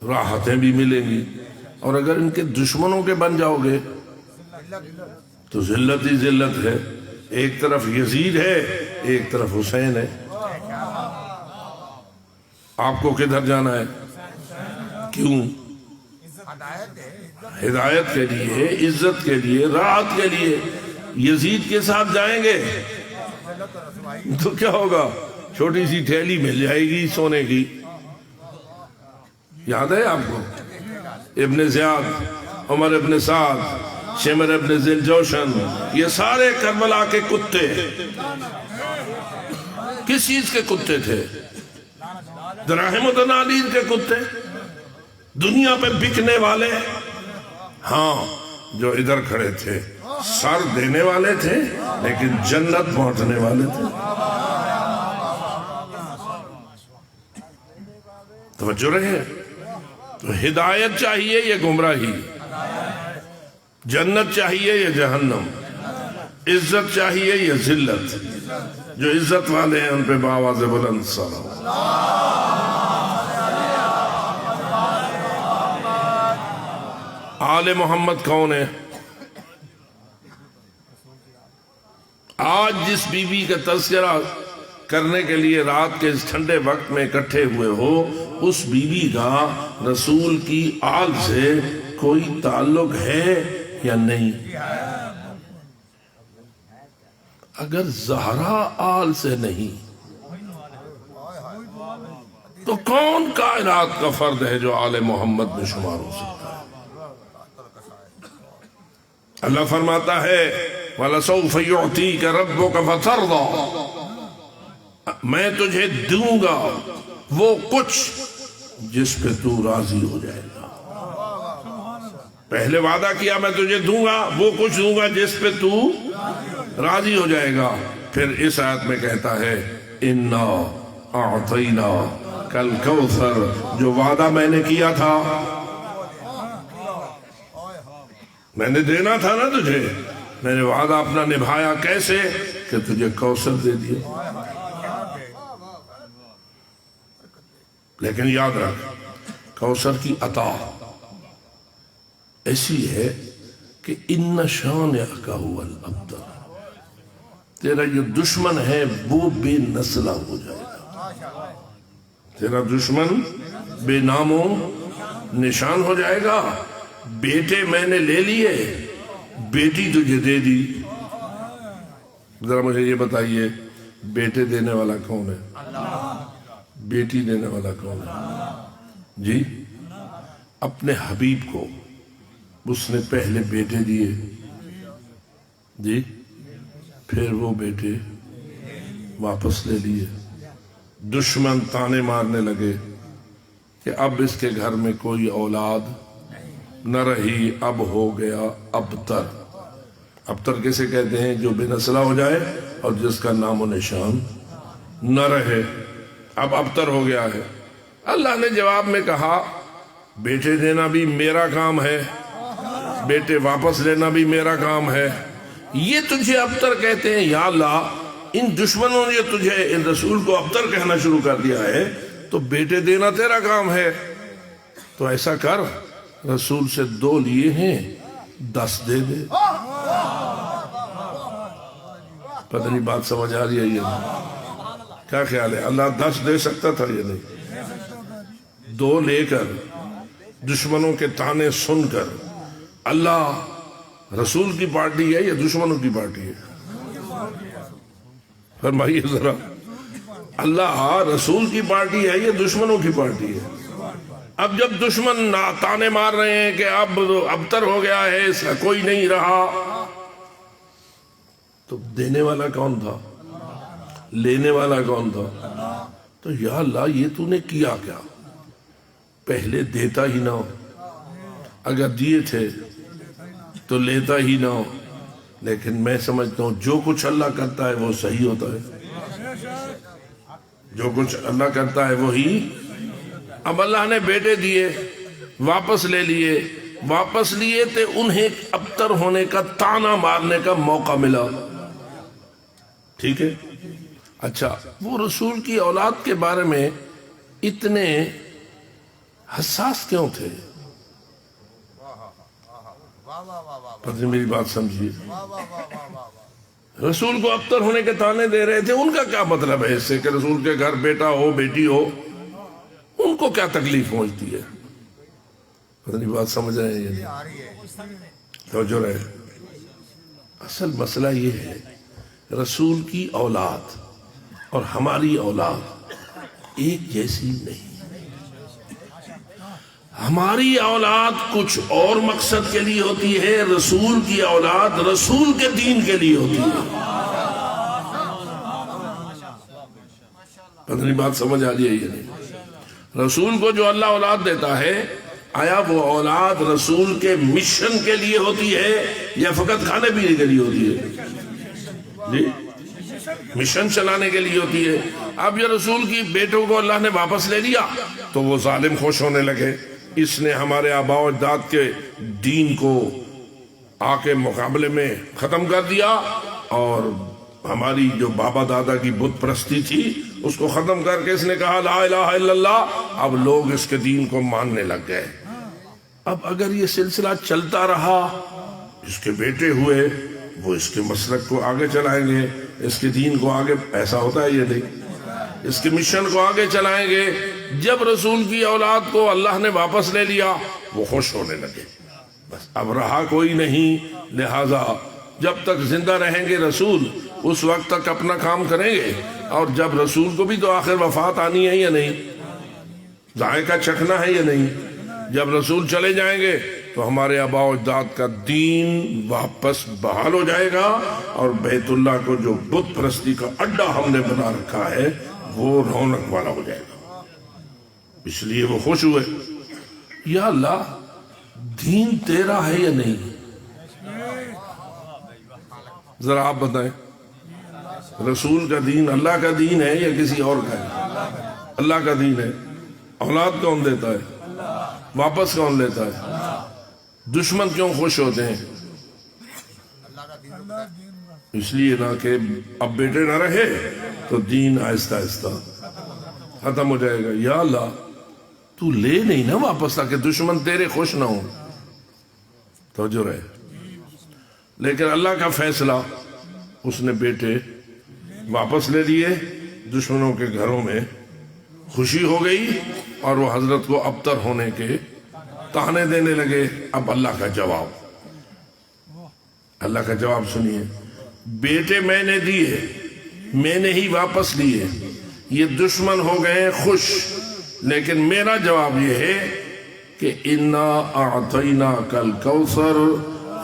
راحتیں بھی ملیں گی، اور اگر ان کے دشمنوں کے بن جاؤ گے تو ذلت ہی ذلت ہے۔ ایک طرف یزید ہے، ایک طرف حسین ہے، آپ کو کدھر جانا ہے؟ کیوں؟ ہدایت کے لیے، عزت کے لیے، راحت کے لیے یزید کے ساتھ جائیں گے تو کیا ہوگا؟ چھوٹی سی تھیلی مل جائے گی سونے کی، یاد ہے آپ کو؟ ابن زیاد، عمر ابن سعد، شمر ابن ذی الجوشن، یہ سارے کربلا کے کتے کس چیز کے کتے تھے؟ دراہم و دنانیر کے کتے، دنیا پہ بکنے والے، ہاں جو ادھر کھڑے تھے سر دینے والے تھے لیکن جنت پہنچنے والے تھے۔ توجہ رہے، تو ہدایت چاہیے یا گمراہی، جنت چاہیے یا جہنم، عزت چاہیے یا ذلت؟ جو عزت والے ہیں ان پہ بآواز بلند سلام۔ آل محمد کون ہے؟ آج جس بی بی کا تذکرہ کرنے کے لیے رات کے اس ٹھنڈے وقت میں اکٹھے ہوئے ہو، اس بی بی کا رسول کی آل سے کوئی تعلق ہے یا نہیں؟ اگر زہرا آل سے نہیں تو کون کائنات کا فرد ہے جو آل محمد میں شمار ہو سکتا ہے؟ اللہ فرماتا ہے وَلَسَوْفَ يُعْتِيكَ رَبُّكَ فَتَرْضَى، میں تجھے دوں گا وہ کچھ جس پہ تو راضی ہو جائے گا۔ پہلے وعدہ کیا میں تجھے دوں گا وہ کچھ دوں گا جس پہ تو راضی ہو جائے گا، پھر اس آیت میں کہتا ہے اِنَّا أَعْطَيْنَا كَالْكَوْثَرَ، جو وعدہ میں نے کیا تھا، میں نے دینا تھا نا تجھے، میں نے وعدہ اپنا نبھایا، کیسے کہ تجھے کوثر دے دیا۔ لیکن یاد رکھ، کوثر کی عطا ایسی ہے کہ ان شانئک ھو الابتر، تیرا جو دشمن ہے وہ بے نسلہ ہو جائے گا، تیرا دشمن بے نام و نشان ہو جائے گا۔ بیٹے میں نے لے لیے، بیٹی تجھے دے دی، ذرا مجھے یہ بتائیے بیٹے دینے والا کون ہے؟ بیٹی دینے والا کون ہے؟ جی اپنے حبیب کو اس نے پہلے بیٹے دیے، جی پھر وہ بیٹے واپس لے لیے۔ دشمن تانے مارنے لگے کہ اب اس کے گھر میں کوئی اولاد نہ رہی، اب ہو گیا ابتر۔ ابتر کیسے کہتے ہیں؟ جو بے نسلہ ہو جائے اور جس کا نام و نشان نہ رہے، اب ابتر ہو گیا ہے۔ اللہ نے جواب میں کہا بیٹے دینا بھی میرا کام ہے، بیٹے واپس لینا بھی میرا کام ہے۔ یہ تجھے ابتر کہتے ہیں، یا اللہ ان دشمنوں نے تجھے ان رسول کو ابتر کہنا شروع کر دیا ہے تو بیٹے دینا تیرا کام ہے، تو ایسا کر رسول سے 2 لیے ہیں 10 دے دے۔ پتہ نہیں بات سمجھ آ رہی ہے یہ؟ کیا خیال ہے؟ اللہ 10 دے سکتا تھا یا نہیں؟ 2 لے کر دشمنوں کے تانے سن کر، اللہ رسول کی پارٹی ہے یا دشمنوں کی پارٹی ہے؟ فرمائیے ذرا، اللہ رسول کی پارٹی ہے یا دشمنوں کی پارٹی ہے؟ اب جب دشمن تانے مار رہے ہیں کہ اب ابتر ہو گیا ہے، اس کا کوئی نہیں رہا، تو دینے والا کون تھا؟ لینے والا کون تھا؟ تو یا اللہ یہ تو نے کیا کیا؟ پہلے دیتا ہی نہ ہو، اگر دیے تھے تو لیتا ہی نہ ہو. لیکن میں سمجھتا ہوں جو کچھ اللہ کرتا ہے وہ صحیح ہوتا ہے، جو کچھ اللہ کرتا ہے وہی. اب اللہ نے بیٹے دیے، واپس لے لیے، واپس لیے تو انہیں ابتر ہونے کا، تانا مارنے کا موقع ملا. ٹھیک ہے، اچھا وہ رسول کی اولاد کے بارے میں اتنے حساس کیوں تھے؟ پتہ نہیں میری بات سمجھیے. رسول کو ابتر ہونے کے تانے دے رہے تھے، ان کا کیا مطلب ہے اس سے کہ رسول کے گھر بیٹا ہو بیٹی ہو، ان کو کیا تکلیف پہنچتی ہے؟ پتہ نہیں بات سمجھ رہے ہیں یہ توجہ رہے. اصل مسئلہ یہ ہے رسول کی اولاد اور ہماری اولاد ایک جیسی نہیں. ہماری اولاد کچھ اور مقصد کے لیے ہوتی ہے، رسول کی اولاد رسول کے دین کے لیے ہوتی ہے. پتہ نہیں بات سمجھ آ رہی ہے یہ نہیں. رسول کو جو اللہ اولاد دیتا ہے، آیا وہ اولاد رسول کے مشن کے لیے ہوتی ہے یا فقط کھانے پینے کے لیے ہوتی ہے؟ جی مشن چلانے کے لیے ہوتی ہے. اب یہ رسول کی بیٹوں کو اللہ نے واپس لے لیا تو وہ ظالم خوش ہونے لگے، اس نے ہمارے آباء و اجداد کے دین کو آ کے مقابلے میں ختم کر دیا، اور ہماری جو بابا دادا کی بت پرستی تھی اس کو ختم کر کے اس نے کہا لا الہ الا اللہ. اب لوگ اس کے دین کو ماننے لگ گئے. اب اگر یہ سلسلہ چلتا رہا، اس کے بیٹے ہوئے، وہ اس کے مسلک کو آگے چلائیں گے، اس کے دین کو آگے، ایسا ہوتا ہے یہ نہیں، اس کے مشن کو آگے چلائیں گے. جب رسول کی اولاد کو اللہ نے واپس لے لیا وہ خوش ہونے لگے. بس اب رہا کوئی نہیں، لہذا جب تک زندہ رہیں گے رسول اس وقت تک اپنا کام کریں گے، اور جب رسول کو بھی تو آخر وفات آنی ہے یا نہیں، ذائقہ چکھنا ہے یا نہیں. جب رسول چلے جائیں گے تو ہمارے آباء و اجداد کا دین واپس بحال ہو جائے گا، اور بیت اللہ کو جو بت پرستی کا اڈا ہم نے بنا رکھا ہے وہ رونق والا ہو جائے گا. اس لیے وہ خوش ہوئے. یا اللہ دین تیرا ہے یا نہیں؟ ذرا آپ بتائیں، رسول کا دین اللہ کا دین ہے یا کسی اور کا ہے؟ اللہ کا دین ہے. اولاد کون دیتا ہے؟ واپس کون لیتا ہے؟ دشمن کیوں خوش ہوتے ہیں؟ اس لیے نہ کہ اب بیٹے نہ رہے تو دین آہستہ آہستہ ختم ہو جائے گا. یا اللہ تو لے نہیں نا واپس تاکہ دشمن تیرے خوش نہ ہو. توجہ رہے. لیکن اللہ کا فیصلہ، اس نے بیٹے واپس لے لیے، دشمنوں کے گھروں میں خوشی ہو گئی، اور وہ حضرت کو ابتر ہونے کے تانے دینے لگے. اب اللہ کا جواب، اللہ کا جواب سنیے. بیٹے میں نے دیے، میں نے ہی واپس لیے، یہ دشمن ہو گئے خوش، لیکن میرا جواب یہ ہے کہ انا اعطیناک الکوثر،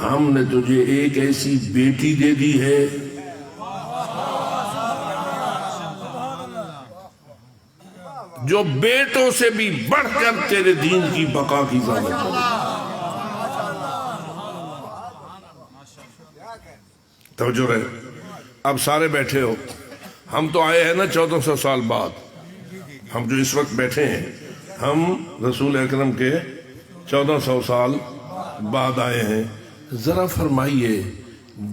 ہم نے تجھے ایک ایسی بیٹی دے دی ہے جو بیٹوں سے بھی بڑھ کر تیرے دین کی بقا کی ضمانت کرے. توجہ رہے. اب سارے بیٹھے ہو، ہم تو آئے ہیں نا 1400 سال بعد. ہم جو اس وقت بیٹھے ہیں ہم رسول اکرم کے 1400 سال بعد آئے ہیں. ذرا فرمائیے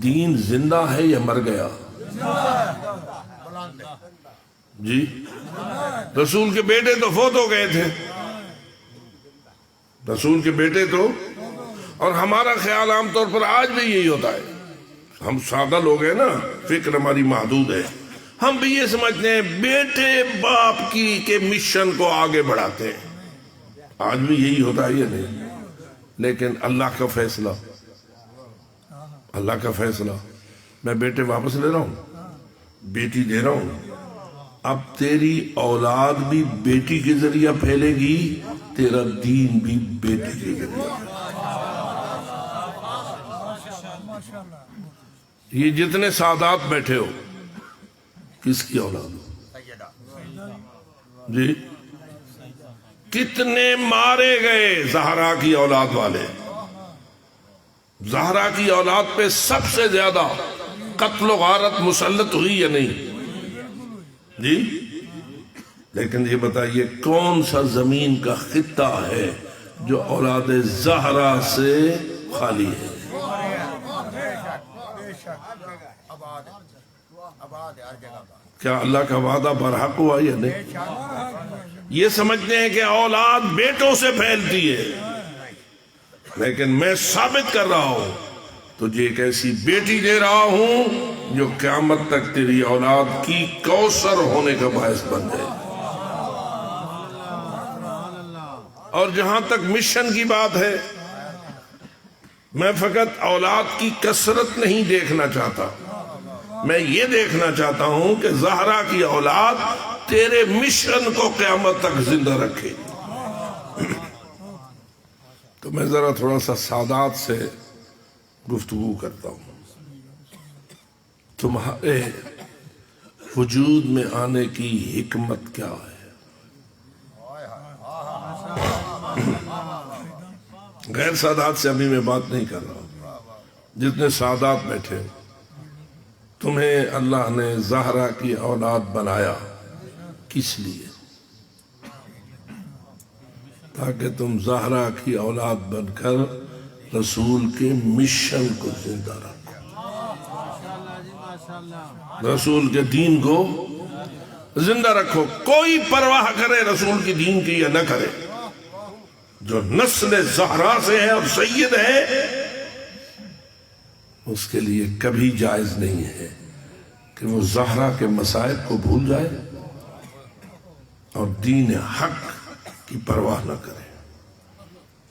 دین زندہ ہے یا مر گیا؟ جی رسول کے بیٹے تو فوت ہو گئے تھے، رسول کے بیٹے تو، اور ہمارا خیال عام طور پر آج بھی یہی ہوتا ہے. ہم سادہ لوگ ہیں نا، فکر ہماری محدود ہے. ہم بھی یہ سمجھتے ہیں بیٹے باپ کی کے مشن کو آگے بڑھاتے ہیں. آج بھی یہی ہوتا ہے یہ نہیں. لیکن اللہ کا فیصلہ، اللہ کا فیصلہ، میں بیٹے واپس لے رہا ہوں، بیٹی دے رہا ہوں. اب تیری اولاد بھی بیٹی کے ذریعہ پھیلے گی، تیرا دین بھی بیٹی کے ذریعہ. یہ جتنے سادات بیٹھے ہو کس کی اولاد ہو؟ سیدہ جی کتنے مارے گئے زہرا کی اولاد والے؟ زہرا کی اولاد پہ سب سے زیادہ قتل و غارت مسلط ہوئی یا نہیں؟ جی لیکن یہ بتائیے کون سا زمین کا خطہ ہے جو اولاد زہرا سے خالی ہے؟ آباد ہے ہر جگہ پر. کیا اللہ کا وعدہ برحق ہوا یا نہیں؟ یہ سمجھتے ہیں کہ اولاد بیٹوں سے پھیلتی ہے، لیکن میں ثابت کر رہا ہوں تجھے ایک ایسی بیٹی دے رہا ہوں جو قیامت تک تیری اولاد کی کوثر ہونے کا باعث بن جائے. اور جہاں تک مشن کی بات ہے، میں فقط اولاد کی کثرت نہیں دیکھنا چاہتا، میں یہ دیکھنا چاہتا ہوں کہ زہرا کی اولاد تیرے مشن کو قیامت تک زندہ رکھے. تو میں ذرا تھوڑا سا سادات سے گفتگو کرتا ہوں. تمہارے وجود میں آنے کی حکمت کیا ہے؟ غیر سادات سے ابھی میں بات نہیں کر رہا ہوں، جتنے سادات بیٹھے. تمہیں اللہ نے زہرا کی اولاد بنایا کس لیے؟ تاکہ تم زہرا کی اولاد بن کر رسول کے مشن کو زندہ رکھو، رسول کے دین کو زندہ رکھو. کوئی پرواہ کرے رسول کی دین کی یا نہ کرے، جو نسل زہرا سے ہے اور سید ہے، اس کے لیے کبھی جائز نہیں ہے کہ وہ زہرا کے مصائب کو بھول جائے اور دین حق کی پرواہ نہ کرے.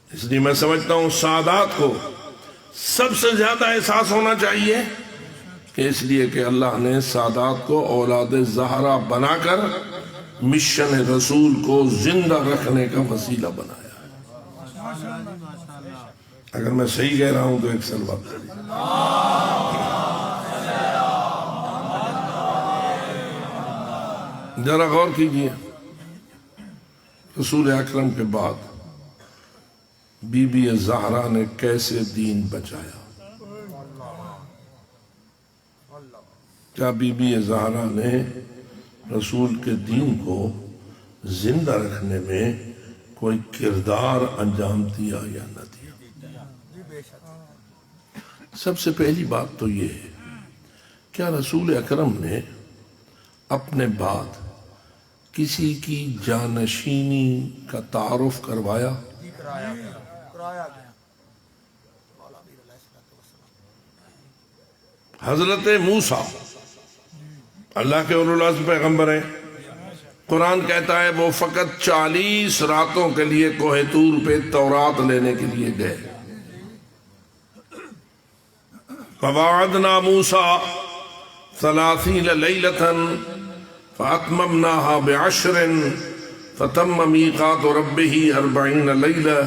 اس لیے میں سمجھتا ہوں سعادات کو سب سے زیادہ احساس ہونا چاہیے کہ اس لیے کہ اللہ نے سعادات کو اولاد زہرا بنا کر مشن رسول کو زندہ رکھنے کا وسیلہ بنایا. اگر میں صحیح کہہ رہا ہوں تو ایک سلوات کریے. ذرا غور کیجئے، رسول اکرم کے بعد بی بی زہرا نے کیسے دین بچایا؟ کیا بی بی زہرا نے رسول کے دین کو زندہ رکھنے میں کوئی کردار انجام دیا یا نہ دیا؟ سب سے پہلی بات تو یہ ہے، کیا رسول اکرم نے اپنے بعد کسی کی جانشینی کا تعارف کروایا؟ حضرت موسیٰ اللہ کے اولو العزم پیغمبر ہیں. قرآن کہتا ہے وہ فقط 40 راتوں کے لیے کوہ طور پہ تورات لینے کے لیے گئے. فَوَعَدْنَا مُوسَىٰ 30 لَيْلَةً فَأَتْمَمْنَاهَا بِعَشْرٍ فَتَمَّ مِيقَاتُ رَبِّهِ 40 لَيْلَةً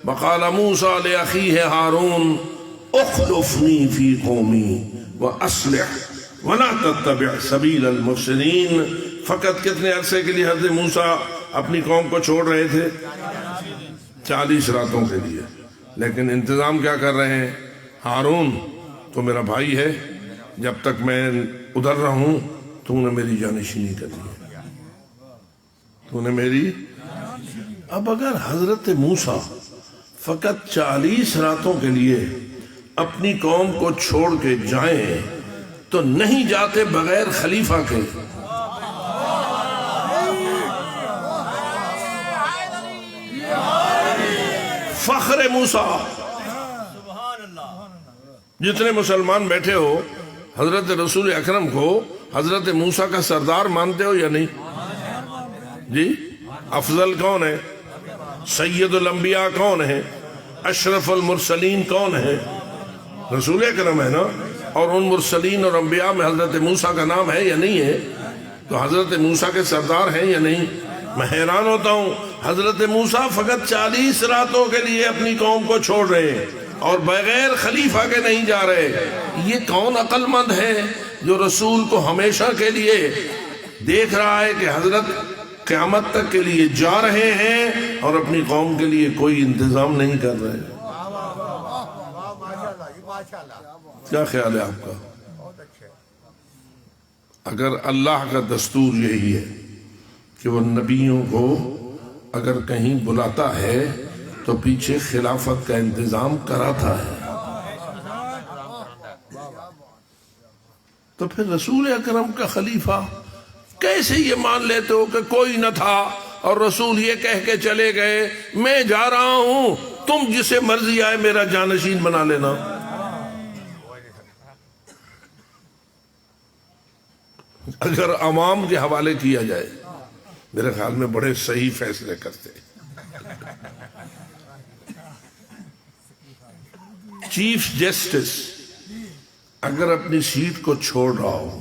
وَقَالَ مُوسَىٰ لِأَخِيهِ هَارُونَ اخلفنی فی قومی وَأَصْلِحْ وَلَا تَتَّبِعْ سَبِيلَ الْمُفْسِدِينَ. فقط کتنے عرصے کے لیے حضرت موسیٰ اپنی قوم کو چھوڑ رہے تھے؟ 40 راتوں کے لیے. لیکن انتظام کیا کر رہے ہیں؟ ہارون تو میرا بھائی ہے، جب تک میں ادھر رہوں تو نے میری جانشینی کرنی ہے، تو نے میری. اب اگر حضرت موسیٰ فقط 40 راتوں کے لیے اپنی قوم کو چھوڑ کے جائیں تو نہیں جاتے بغیر خلیفہ کے. فخر موسیٰ. جتنے مسلمان بیٹھے ہو حضرت رسول اکرم کو حضرت موسیٰ کا سردار مانتے ہو یا نہیں؟ جی افضل کون ہے؟ سید الانبیاء کون ہے؟ اشرف المرسلین کون ہے؟ رسول اکرم ہے نا. اور ان مرسلین اور انبیاء میں حضرت موسیٰ کا نام ہے یا نہیں ہے؟ تو حضرت موسیٰ کے سردار ہیں یا نہیں؟ میں حیران ہوتا ہوں حضرت موسیٰ فقط 40 راتوں کے لیے اپنی قوم کو چھوڑ رہے ہیں اور بغیر خلیفہ کے نہیں جا رہے. یہ کون عقل مند ہے جو رسول کو ہمیشہ کے لیے دیکھ رہا ہے کہ حضرت قیامت تک کے لیے جا رہے ہیں اور اپنی قوم کے لیے کوئی انتظام نہیں کر رہے. کیا خیال ہے آپ کا؟ اگر اللہ کا دستور یہی ہے کہ وہ نبیوں کو اگر کہیں بلاتا ہے تو پیچھے خلافت کا انتظام کراتا ہے، تو پھر رسول اکرم کا خلیفہ کیسے یہ مان لیتے ہو کہ کوئی نہ تھا اور رسول یہ کہہ کے چلے گئے میں جا رہا ہوں، تم جسے مرضی آئے میرا جانشین بنا لینا؟ اگر عوام کے حوالے کیا جائے میرے خیال میں بڑے صحیح فیصلے کرتے. چیف جسٹس اگر اپنی سیٹ کو چھوڑ رہا ہو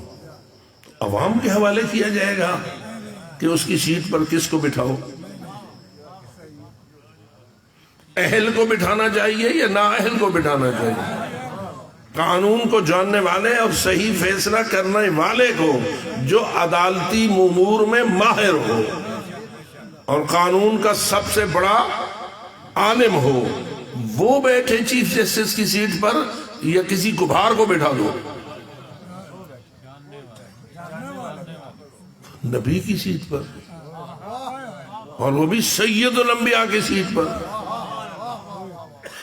تو عوام کے حوالے کیا جائے گا کہ اس کی سیٹ پر کس کو بٹھاؤ؟ اہل کو بٹھانا چاہیے یا نااہل کو بٹھانا چاہیے؟ قانون کو جاننے والے اور صحیح فیصلہ کرنے والے کو جو عدالتی امور میں ماہر ہو اور قانون کا سب سے بڑا عالم ہو وہ بیٹھے چیف جسٹس کی سیٹ پر یا کسی کبھار کو بٹھا دو؟ نبی کی سیٹ پر، اور وہ بھی سید الانبیاء کی سیٹ پر.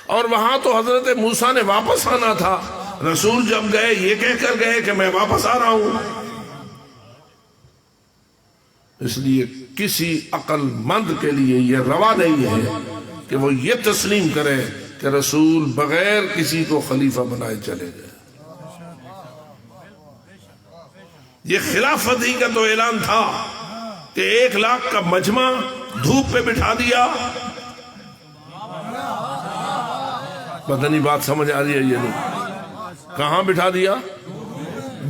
اور وہاں تو حضرت موسیٰ نے واپس آنا تھا، رسول جب گئے یہ کہہ کر گئے کہ میں واپس آ رہا ہوں. اس لیے کسی عقل مند کے لیے یہ روا نہیں ہے کہ وہ یہ تسلیم کرے کہ رسول بغیر کسی کو خلیفہ بنائے چلے گئے. یہ خلافت ہی کا تو اعلان تھا کہ 1 لاکھ کا مجمع دھوپ پہ بٹھا دیا. پتہ نہیں بات سمجھ آ رہی ہے؟ یہ لوگ کہاں بٹھا دیا؟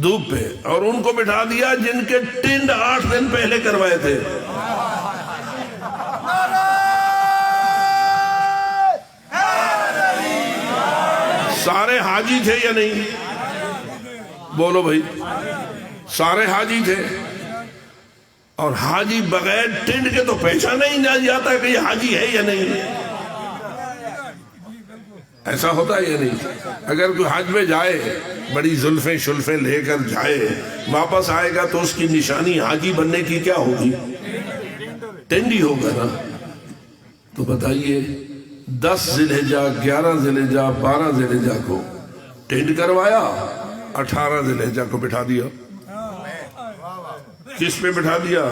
دھوپ پہ. اور ان کو بٹھا دیا جن کے ٹنڈ 8 دن پہلے کروائے تھے. سارے حاجی تھے یا نہیں؟ بولو بھائی، سارے حاجی تھے. اور حاجی بغیر ٹنڈ کے تو پہچانا ہی نہیں جاتا کہ یہ حاجی ہے یا نہیں. ایسا ہوتا ہے یا نہیں؟ اگر کوئی حج میں جائے بڑی زلفیں شلفیں لے کر جائے واپس آئے گا تو اس کی نشانی حاجی بننے کی کیا ہوگی؟ ٹنڈ ہی ہوگا نا. تو بتائیے 10 ذی الحجہ 11 ذی الحجہ 12 ذی الحجہ کو ٹنڈ کروایا، 18 ذی الحجہ کو بٹھا دیا. کس پہ بٹھا دیا؟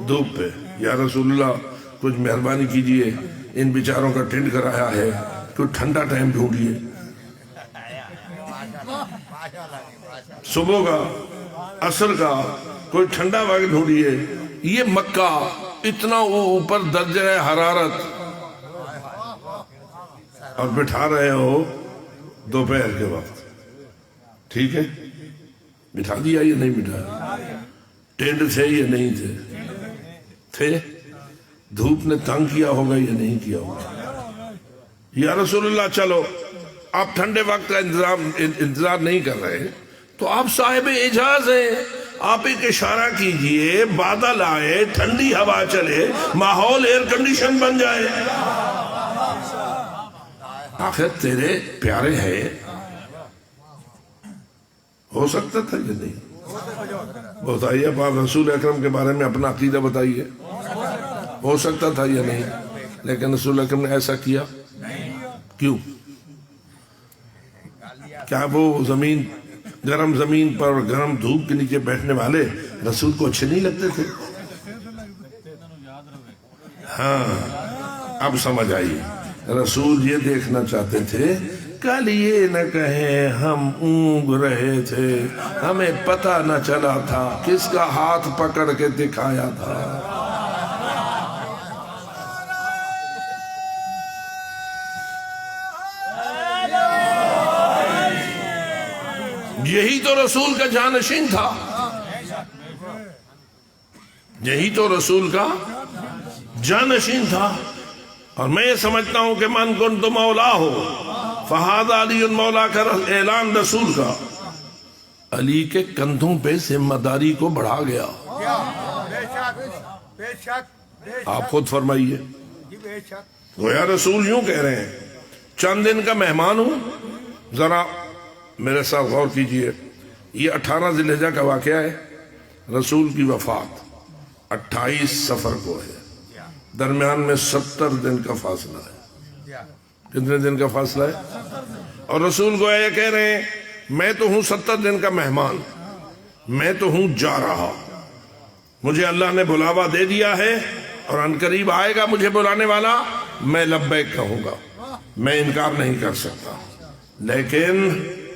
دھوپ پہ. یا رسول اللہ کچھ مہربانی کیجئے، ان بیچاروں کا ٹنڈ کرایا ہے، کوئی ٹھنڈا ٹائم ڈھونڈیے، صبح کا عصر کا کوئی ٹھنڈا وقت ڈھونڈیے. یہ مکہ اتنا اوپر درجہ حرارت اور بٹھا رہے ہو دوپہر کے وقت. ٹھیک ہے، بٹھا دیا یا نہیں بٹھایا؟ ٹینڈ تھے یا نہیں تھے؟ دھوپ نے تنگ کیا ہوگا یا نہیں کیا ہوگا؟ یا رسول اللہ چلو آپ ٹھنڈے وقت کا انتظار نہیں کر رہے تو آپ صاحب اجاز ہیں، آپ ایک اشارہ کیجئے، بادل آئے، ٹھنڈی ہوا چلے، ماحول ایئر کنڈیشن بن جائے. آخر تیرے پیارے ہیں، ہو سکتا تھا یا نہیں؟ بتائیے آپ رسول اکرم کے بارے میں اپنا عقیدہ بتائیے، ہو سکتا تھا یا نہیں؟ لیکن رسول اکرم نے ایسا کیا کیوں؟ کیا وہ گرم زمین پر گرم دھوپ کے نیچے بیٹھنے والے رسول کو اچھے نہیں لگتے تھے؟ ہاں اب سمجھ آئی. رسول یہ دیکھنا چاہتے تھے کل یہ نہ کہیں ہم اونگ رہے تھے، ہمیں پتہ نہ چلا تھا کس کا ہاتھ پکڑ کے دکھایا تھا. یہی تو رسول کا جانشین تھا، یہی تو رسول کا جانشین تھا. اور میں یہ سمجھتا ہوں کہ من کنت مولا ہو فہذا علی مولا کا اعلان رسول کا. علی کے کندھوں پہ ذمہ داری کو بڑھا گیا. کیا بے شک بے شک بے شک آپ خود فرمائیے. جی بے شک. گویا رسول یوں کہہ رہے ہیں چند دن کا مہمان ہوں. ذرا میرے ساتھ غور کیجئے. یہ 18 ذی الحجہ کا واقعہ ہے. رسول کی وفات 28 صفر کو ہے. درمیان میں 70 دن کا فاصلہ ہے. کیا کتنے دن کا فاصلہ ہے؟ اور رسول گویا یہ کہہ رہے ہیں میں تو ہوں 70 دن کا مہمان, میں تو ہوں جا رہا, مجھے اللہ نے بلاوا دے دیا ہے اور عنقریب آئے گا مجھے بلانے والا, میں لبیک کہوں گا, میں انکار نہیں کر سکتا, لیکن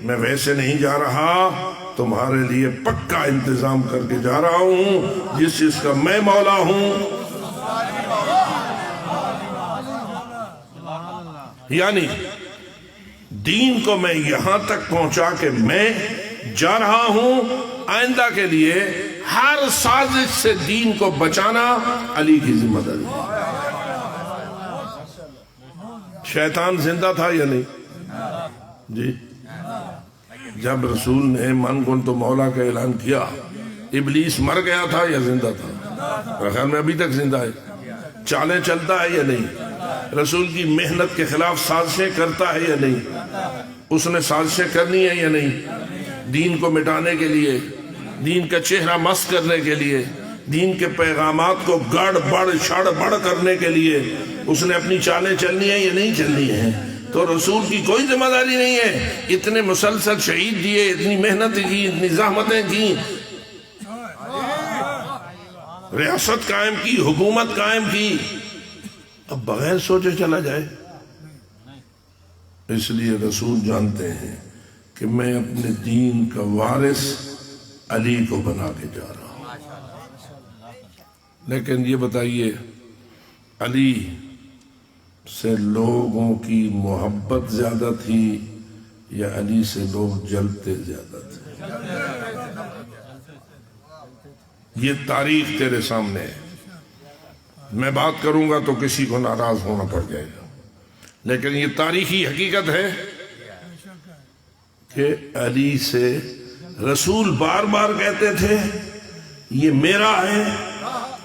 میں ویسے نہیں جا رہا, تمہارے لیے پکا انتظام کر کے جا رہا ہوں جس چیز کا میں مولا ہوں. یعنی دین کو میں یہاں تک پہنچا کے میں جا رہا ہوں, آئندہ کے لیے ہر سازش سے دین کو بچانا علی کی ذمہ داری. شیطان زندہ تھا یا نہیں؟ جی جب رسول نے من کن تو مولا کا اعلان کیا, ابلیس مر گیا تھا یا زندہ تھا؟ خیال میں ابھی تک زندہ ہے. چالیں چلتا ہے یا نہیں؟ رسول کی محنت کے خلاف سازشیں کرتا ہے یا نہیں؟ اس نے سازشیں کرنی ہے یا نہیں؟ دین کو مٹانے کے لیے, دین کا چہرہ مست کرنے کے لیے, دین کے پیغامات کو گڑ بڑ شڑ بڑ کرنے کے لیے اس نے اپنی چالیں چلنی ہے یا نہیں چلنی ہے؟ تو رسول کی کوئی ذمہ داری نہیں ہے. اتنے مسلسل شہید دیے, اتنی محنت کی, اتنی زحمتیں کی, ریاست قائم کی, حکومت قائم کی, اب بغیر سوچے چلا جائے. اس لیے رسول جانتے ہیں کہ میں اپنے دین کا وارث علی کو بنا کے جا رہا ہوں. لیکن یہ بتائیے علی سے لوگوں کی محبت زیادہ تھی یا علی سے لوگ جلتے زیادہ تھے؟ یہ تاریخ تیرے سامنے ہے. میں بات کروں گا تو کسی کو ناراض ہونا پڑ جائے گا, لیکن یہ تاریخی حقیقت ہے کہ علی سے رسول بار بار کہتے تھے یہ میرا ہے,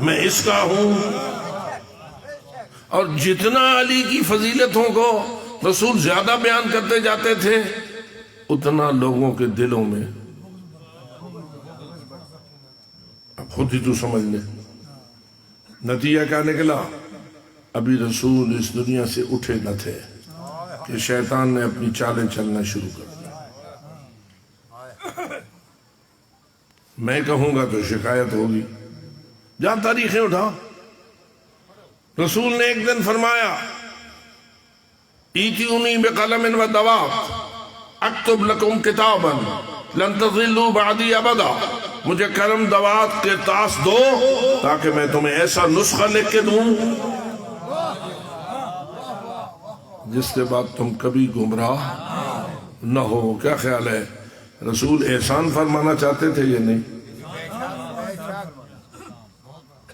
میں اس کا ہوں. اور جتنا علی کی فضیلتوں کو رسول زیادہ بیان کرتے جاتے تھے اتنا لوگوں کے دلوں میں, اب خود ہی تو سمجھ لے نتیجہ کیا نکلا. ابھی رسول اس دنیا سے اٹھے نہ تھے کہ شیطان نے اپنی چالیں چلنا شروع کر دی. میں کہوں گا تو شکایت ہوگی. جہاں تاریخیں اٹھا, رسول نے ایک دن فرمایا ایتونی بقلم و دوات اکتب لکم کتابا لن تضلوا بعدی ابدا, مجھے قلم دوات کے تاس دو تاکہ میں تمہیں ایسا نسخہ لکھ کے دوں جس کے بعد تم کبھی گمراہ نہ ہو. کیا خیال ہے رسول احسان فرمانا چاہتے تھے یا نہیں؟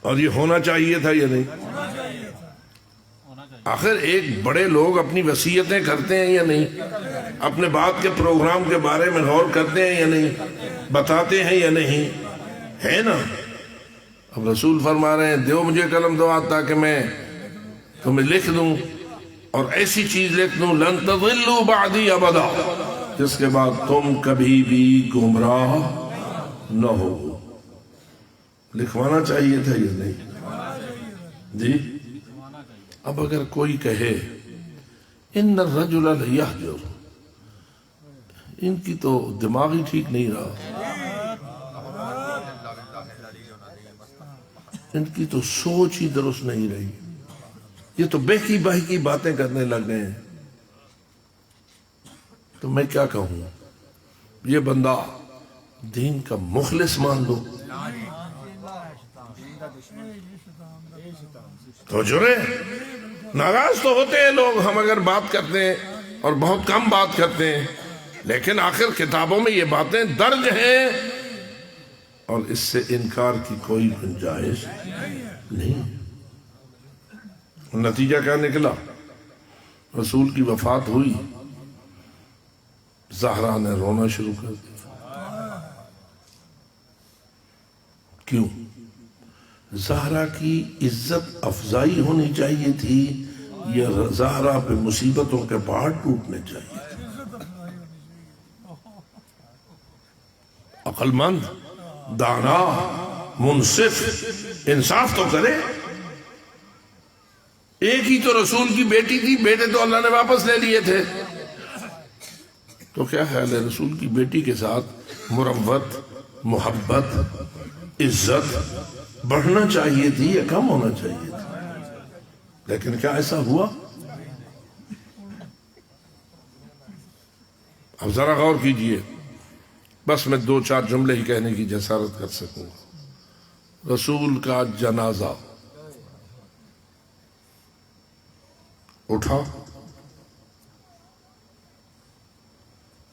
اور یہ ہونا چاہیے تھا یا نہیں؟ آخر ایک بڑے لوگ اپنی وصیتیں کرتے ہیں یا نہیں؟ اپنے بات کے پروگرام کے بارے میں غور کرتے ہیں یا نہیں؟ بتاتے ہیں یا نہیں؟ ہے نا. اب رسول فرما رہے ہیں دیو مجھے قلم دو تاکہ میں تمہیں لکھ دوں اور ایسی چیز لکھ دوں لن تضلوا بعدی ابدا, جس کے بعد تم کبھی بھی گمراہ نہ ہو. لکھوانا چاہیے تھا یا نہیں؟ جی اب اگر کوئی کہے ان الرجل لیہجر, ان کی تو دماغ ہی ٹھیک نہیں رہا, ان کی تو سوچ ہی درست نہیں رہی, یہ تو بہکی بہکی باتیں کرنے لگ گئے ہیں, تو میں کیا کہوں؟ یہ بندہ دین کا مخلص مان لو تو جرے. ناراض تو ہوتے ہیں لوگ ہم اگر بات کرتے ہیں اور بہت کم بات کرتے ہیں, لیکن آخر کتابوں میں یہ باتیں درج ہیں اور اس سے انکار کی کوئی گنجائش نہیں. نتیجہ کیا نکلا؟ رسول کی وفات ہوئی, زہرا نے رونا شروع کر دیا. کیوں؟ زہرا کی عزت افزائی ہونی چاہیے تھی یا زہرا پہ مصیبتوں کے پہاڑ ٹوٹنے چاہیے تھے؟ عقل مند، دانا، منصف انصاف تو کرے۔ ایک ہی تو رسول کی بیٹی تھی، بیٹے تو اللہ نے واپس لے لیے تھے، تو کیا خیال ہے رسول کی بیٹی کے ساتھ مروت، محبت، عزت بڑھنا چاہیے تھی یا کم ہونا چاہیے تھی؟ لیکن کیا ایسا ہوا؟ اب ذرا غور کیجئے، بس میں 2-4 جملے ہی کہنے کی جسارت کر سکوں گا۔ رسول کا جنازہ اٹھا،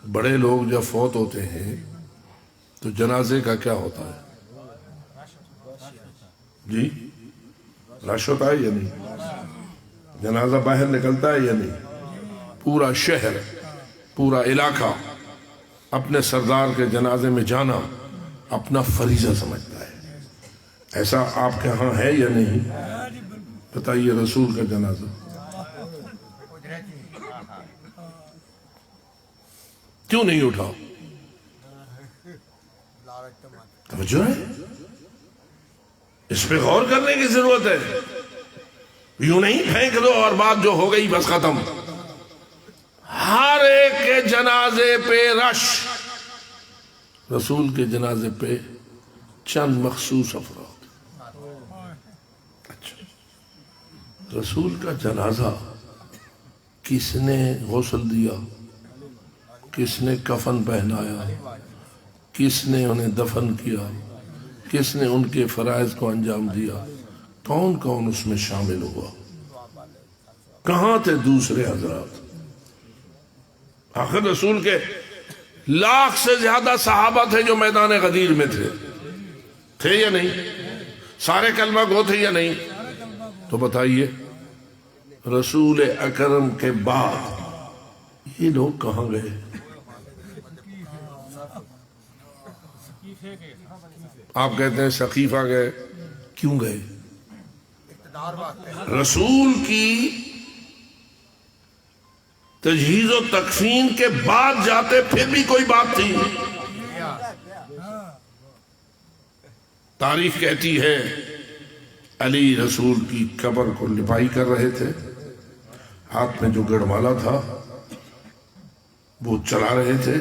بڑے لوگ جب فوت ہوتے ہیں تو جنازے کا کیا ہوتا ہے؟ جی رش ہوتا ہے یا نہیں؟ جنازہ باہر نکلتا ہے یا نہیں؟ پورا شہر، پورا علاقہ اپنے سردار کے جنازے میں جانا اپنا فریضہ سمجھتا ہے۔ ایسا آپ کے ہاں ہے یا نہیں؟ بتائیے رسول کا جنازہ کیوں نہیں اٹھا؟ توجہ ہے، اس پہ غور کرنے کی ضرورت ہے۔ یوں نہیں پھینک دو اور بات جو ہو گئی بس ختم۔ ہر ایک کے جنازے پہ رش، رسول کے جنازے پہ چند مخصوص افراد۔ اچھا، رسول کا جنازہ کس نے غسل دیا، کس نے کفن پہنایا، کس نے انہیں دفن کیا، کس نے ان کے فرائض کو انجام دیا، کون کون اس میں شامل ہوا، کہاں تھے دوسرے حضرات؟ آخر رسول کے 1,00,000 سے زیادہ صحابہ تھے جو میدان غدیر میں تھے یا نہیں؟ سارے کلمہ گو تھے یا نہیں؟ تو بتائیے رسول اکرم کے بعد یہ لوگ کہاں گئے؟ آپ کہتے ہیں سقیفہ گئے، کیوں گئے؟ رسول کی تجہیز و تکفین کے بعد جاتے پھر بھی کوئی بات تھی۔ تاریخ کہتی ہے علی رسول کی قبر کو لپائی کر رہے تھے، ہاتھ میں جو گڑمالا تھا وہ چلا رہے تھے،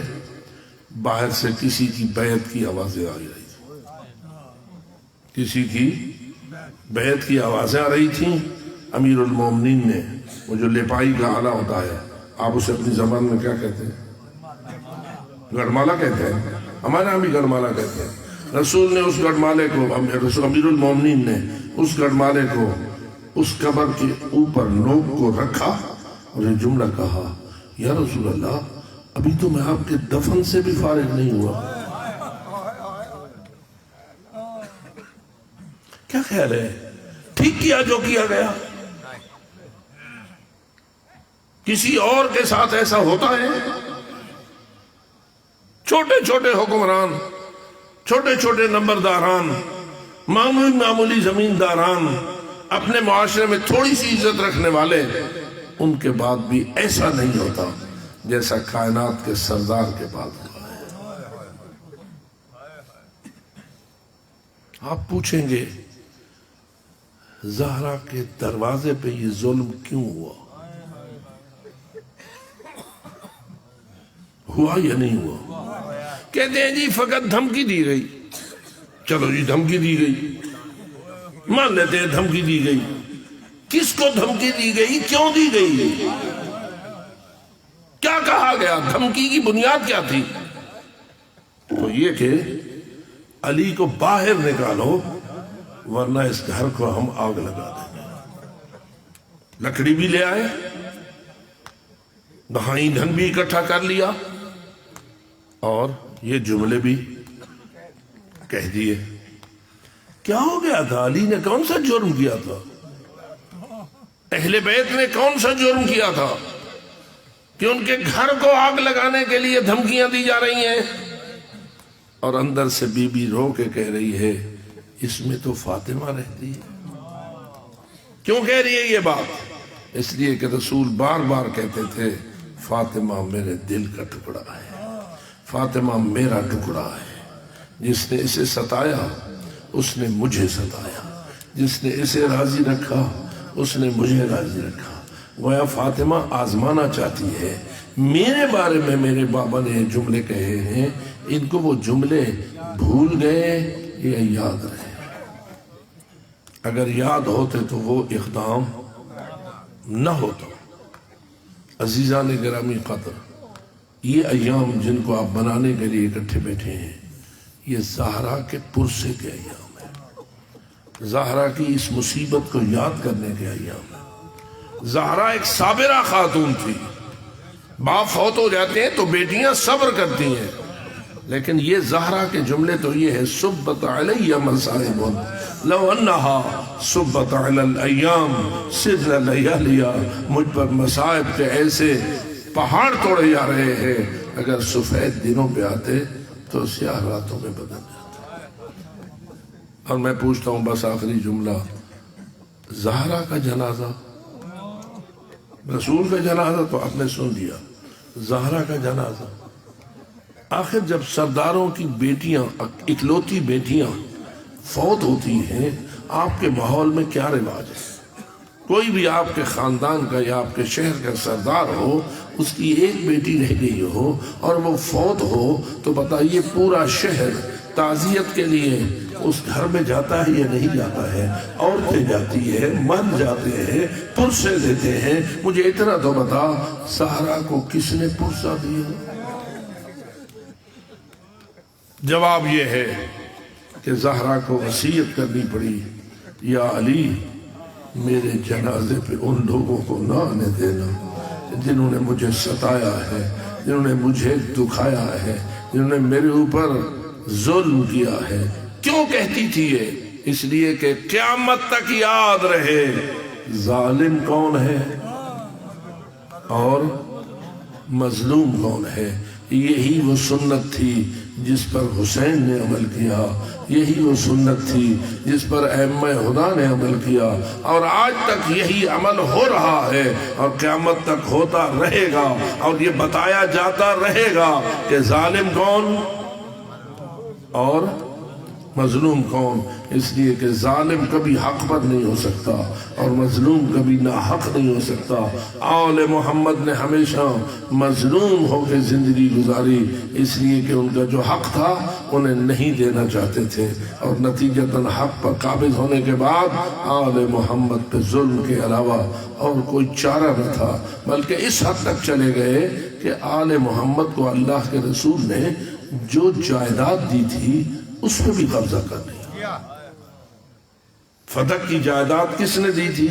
باہر سے کسی کی بیعت کی آوازیں آ رہی تھی، کسی کی بیعت کی آوازیں آ رہی تھیں۔ امیر المومنین نے وہ جو لپائی کا آلہ ہوتا ہے، آپ اسے اپنی زبان میں کیا کہتے ہیں؟ گڑمالا کہتے ہیں، ہمارے یہاں بھی گڑمالا کہتے ہیں۔ رسول نے اس گڑمالے کو، امیر المومنین نے اس گڑمالے کو اس قبر کے اوپر نوک کو رکھا اور یہ جملہ کہا، یا رسول اللہ ابھی تو میں آپ کے دفن سے بھی فارغ نہیں ہوا۔ کیا خیال ہے؟ ٹھیک کیا جو کیا گیا؟ کسی اور کے ساتھ ایسا ہوتا ہے؟ چھوٹے چھوٹے حکمران، چھوٹے چھوٹے نمبرداران، معمولی زمینداران، اپنے معاشرے میں تھوڑی سی عزت رکھنے والے، ان کے بعد بھی ایسا نہیں ہوتا جیسا کائنات کے سردار کے بعد ہوا ہے۔ آپ پوچھیں گے زہرا کے دروازے پہ یہ ظلم کیوں ہوا؟ ہوا یا نہیں ہوا؟ کہتے ہیں جی فقط دھمکی دی گئی۔ چلو جی دھمکی دی گئی، مان لیتے ہیں دھمکی دی گئی۔ کس کو دھمکی دی گئی؟ کیوں دی گئی؟ کیا کہا گیا؟ دھمکی کی بنیاد کیا تھی؟ تو یہ کہ علی کو باہر نکالو ورنہ اس گھر کو ہم آگ لگا دیں گے۔ لکڑی بھی لے آئے، وہاں ایندھن بھی اکٹھا کر لیا اور یہ جملے بھی کہہ دیے۔ کیا ہو گیا تھا؟ علی نے کون سا جرم کیا تھا؟ اہل بیت نے کون سا جرم کیا تھا کہ ان کے گھر کو آگ لگانے کے لیے دھمکیاں دی جا رہی ہیں؟ اور اندر سے بی بی رو کے کہہ رہی ہے اس میں تو فاطمہ رہتی ہے۔ کیوں کہہ رہی ہے یہ بات؟ اس لیے کہ رسول بار بار کہتے تھے فاطمہ میرے دل کا ٹکڑا ہے، فاطمہ میرا ٹکڑا ہے، جس نے اسے ستایا اس نے مجھے ستایا، جس نے اسے راضی رکھا اس نے مجھے راضی رکھا۔ گویا فاطمہ آزمانا چاہتی ہے میرے بارے میں میرے بابا نے جملے کہے ہیں، ان کو وہ جملے بھول گئے یا یاد رہے؟ اگر یاد ہوتے تو وہ اقدام نہ ہوتا۔ عزیزان گرامی قدر، یہ ایام جن کو آپ بنانے کے لیے اکٹھے بیٹھے ہیں، یہ زہرا کے پرسے کے ایام ہیں، زہرا کی اس مصیبت کو یاد کرنے کے ایام ہیں۔ زہرا ایک صابرہ خاتون تھی، باپ فوت ہو جاتے ہیں تو بیٹیاں صبر کرتی ہیں، لیکن یہ زہرا کے جملے تو یہ ہے صبت علی مصائب لو انہا صبت علی الایام سر لیالیا، مجھ پر مصائب کے ایسے پہاڑ توڑے جا رہے ہیں، اگر سفید دنوں پہ آتے تو سیاہ راتوں میں بدل جاتے۔ اور میں پوچھتا ہوں بس آخری جملہ، زہرا کا جنازہ، رسول کا جنازہ تو آپ نے سن لیا، زہرا کا جنازہ، آخر جب سرداروں کی بیٹیاں، اکلوتی بیٹیاں فوت ہوتی ہیں، آپ کے ماحول میں کیا رواج ہے؟ کوئی بھی آپ کے خاندان کا یا آپ کے شہر کا سردار ہو، اس کی ایک بیٹی رہ گئی ہو اور وہ فوت ہو تو بتائیے پورا شہر تعزیت کے لیے اس گھر میں جاتا ہے یا نہیں جاتا ہے؟ عورتیں جاتی ہے، مرد جاتے ہیں، پرسے دیتے ہیں۔ مجھے اتنا تو بتا، زہرا کو کس نے پرسا دیا؟ جواب یہ ہے کہ زہرا کو وصیت کرنی پڑی، یا علی میرے جنازے پہ ان لوگوں کو نہ آنے دینا جنہوں نے مجھے ستایا ہے، جنہوں نے مجھے دکھایا ہے، جنہوں نے میرے اوپر ظلم کیا ہے۔ کیوں کہتی تھی یہ؟ اس لیے کہ قیامت تک یاد رہے ظالم کون ہے اور مظلوم کون ہے۔ یہی وہ سنت تھی جس پر حسین نے عمل کیا، یہی وہ سنت تھی جس پر ائمہ ہدیٰ نے عمل کیا، اور آج تک یہی عمل ہو رہا ہے اور قیامت تک ہوتا رہے گا، اور یہ بتایا جاتا رہے گا کہ ظالم کون اور مظلوم کون۔ اس لیے کہ ظالم کبھی حق پر نہیں ہو سکتا اور مظلوم کبھی ناحق نہیں ہو سکتا۔ آل محمد نے ہمیشہ مظلوم ہو کے زندگی گزاری، اس لیے کہ ان کا جو حق تھا انہیں نہیں دینا چاہتے تھے، اور نتیجتاً حق پر قابض ہونے کے بعد آل محمد پہ ظلم کے علاوہ اور کوئی چارہ نہ تھا، بلکہ اس حد تک چلے گئے کہ آل محمد کو اللہ کے رسول نے جو جائیداد دی تھی اس پہ بھی قبضہ کر لیا۔ فتح کی جائیداد کس نے دی تھی؟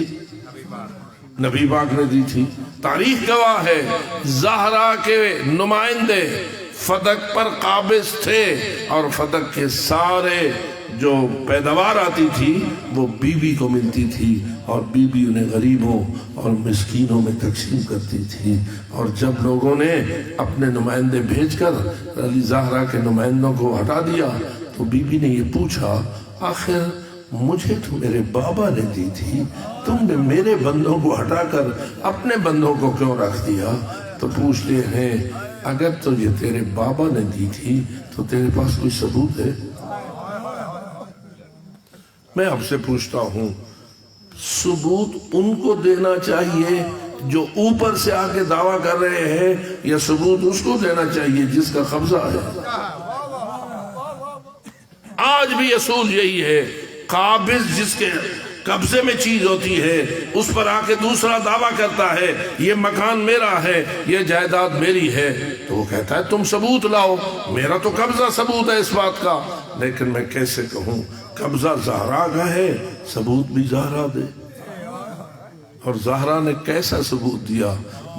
نبی پاک نے دی تھی۔ تاریخ گواہ ہے زہرا کے نمائندے فتح پر قابض تھے، اور فتح کے سارے جو پیداوار آتی تھی وہ بی بی کو ملتی تھی، اور بی بی انہیں غریبوں اور مسکینوں میں تقسیم کرتی تھی۔ اور جب لوگوں نے اپنے نمائندے بھیج کر علی زہرا کے نمائندوں کو ہٹا دیا تو بی بی نے یہ پوچھا، آخر مجھے تو میرے بابا نے دی تھی، تم نے میرے بندوں کو ہٹا کر اپنے بندوں کو کیوں رکھ دیا؟ تو پوچھتے ہیں اگر تو یہ تیرے بابا نے دی تھی تو تیرے پاس کوئی ثبوت ہے؟ میں آپ سے پوچھتا ہوں، ثبوت ان کو دینا چاہیے جو اوپر سے آ کے دعویٰ کر رہے ہیں، یا ثبوت اس کو دینا چاہیے جس کا قبضہ ہے؟ آج بھی اصول یہی ہے، قابض جس کے قبضے میں چیز ہوتی ہے اس پر آ کے دوسرا دعویٰ کرتا ہے یہ مکان میرا ہے، یہ جائیداد میری ہے، تو وہ کہتا ہے تم ثبوت لاؤ، میرا تو قبضہ ثبوت ہے اس بات کا، لیکن میں کیسے کہوں قبضہ زہرا کا ہے، ثبوت بھی زہرا دے۔ اور زہرا نے کیسا ثبوت دیا؟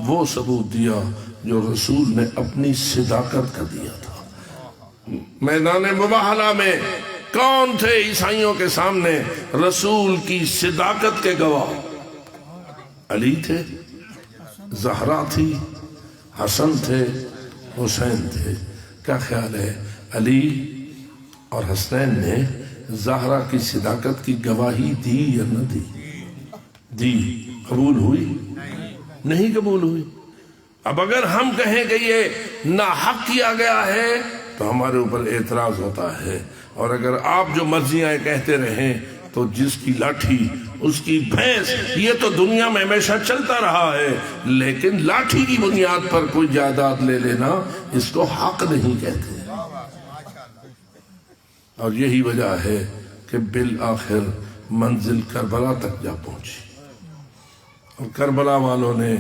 وہ ثبوت دیا جو رسول نے اپنی صداقت کا دیا تھا۔ میدان مباہلہ میں کون تھے عیسائیوں کے سامنے رسول کی صداقت کے گواہ؟ علی تھے، زہرا تھی، حسن تھے، حسین تھے۔ کیا خیال ہے علی اور حسنین نے زہرا کی صداقت کی گواہی دی یا نہ دی؟ دی۔ قبول ہوئی؟ نہیں قبول ہوئی۔ اب اگر ہم کہیں کہ یہ ناحق کیا گیا ہے تو ہمارے اوپر اعتراض ہوتا ہے، اور اگر آپ جو مرضیاں کہتے رہیں تو جس کی لاٹھی اس کی بھینس، یہ تو دنیا میں ہمیشہ چلتا رہا ہے، لیکن لاٹھی کی بنیاد پر کوئی جائیداد لے لینا اس کو حق نہیں کہتے۔ اور یہی وجہ ہے کہ بالآخر منزل کربلا تک جا پہنچی، اور کربلا والوں نے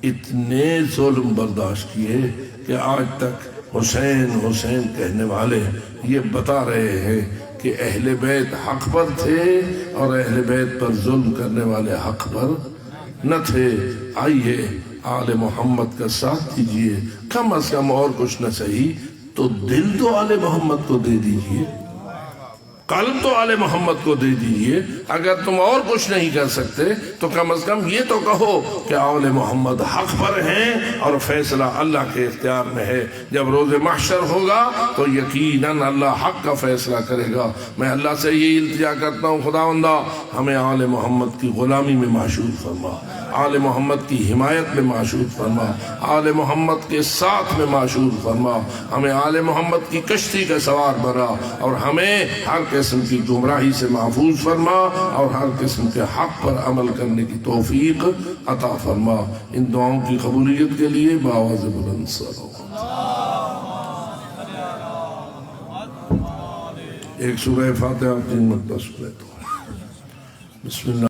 اتنے ظلم برداشت کیے کہ آج تک حسین حسین کہنے والے یہ بتا رہے ہیں کہ اہل بیت حق پر تھے اور اہل بیت پر ظلم کرنے والے حق پر نہ تھے۔ آئیے آل محمد کا ساتھ دیجئے، کم از کم اور کچھ نہ صحیح تو دل تو آل محمد کو دے دیجئے، قلب تو آل محمد کو دے دیجئے۔ اگر تم اور کچھ نہیں کر سکتے تو کم از کم یہ تو کہو کہ آل محمد حق پر ہیں اور فیصلہ اللہ کے اختیار میں ہے۔ جب روز محشر ہوگا تو یقیناً اللہ حق کا فیصلہ کرے گا۔ میں اللہ سے یہی التجا کرتا ہوں، خداوندہ ہمیں آل محمد کی غلامی میں معشور فرما، آل محمد کی حمایت میں معشور فرما، آل محمد کے ساتھ میں معشور فرما، ہمیں آل محمد کی کشتی کا سوار بنا، اور ہمیں ہر قسم کی گمراہی سے محفوظ فرما، اور ہر قسم کے حق پر عمل کرنے کی توفیق عطا فرما۔ ان دعاؤں کی قبولیت کے لیے بآواز بلند صلوات۔ ایک سورہ فاتحہ، 3 مرتبہ سورہ توبہ۔ بسم اللہ۔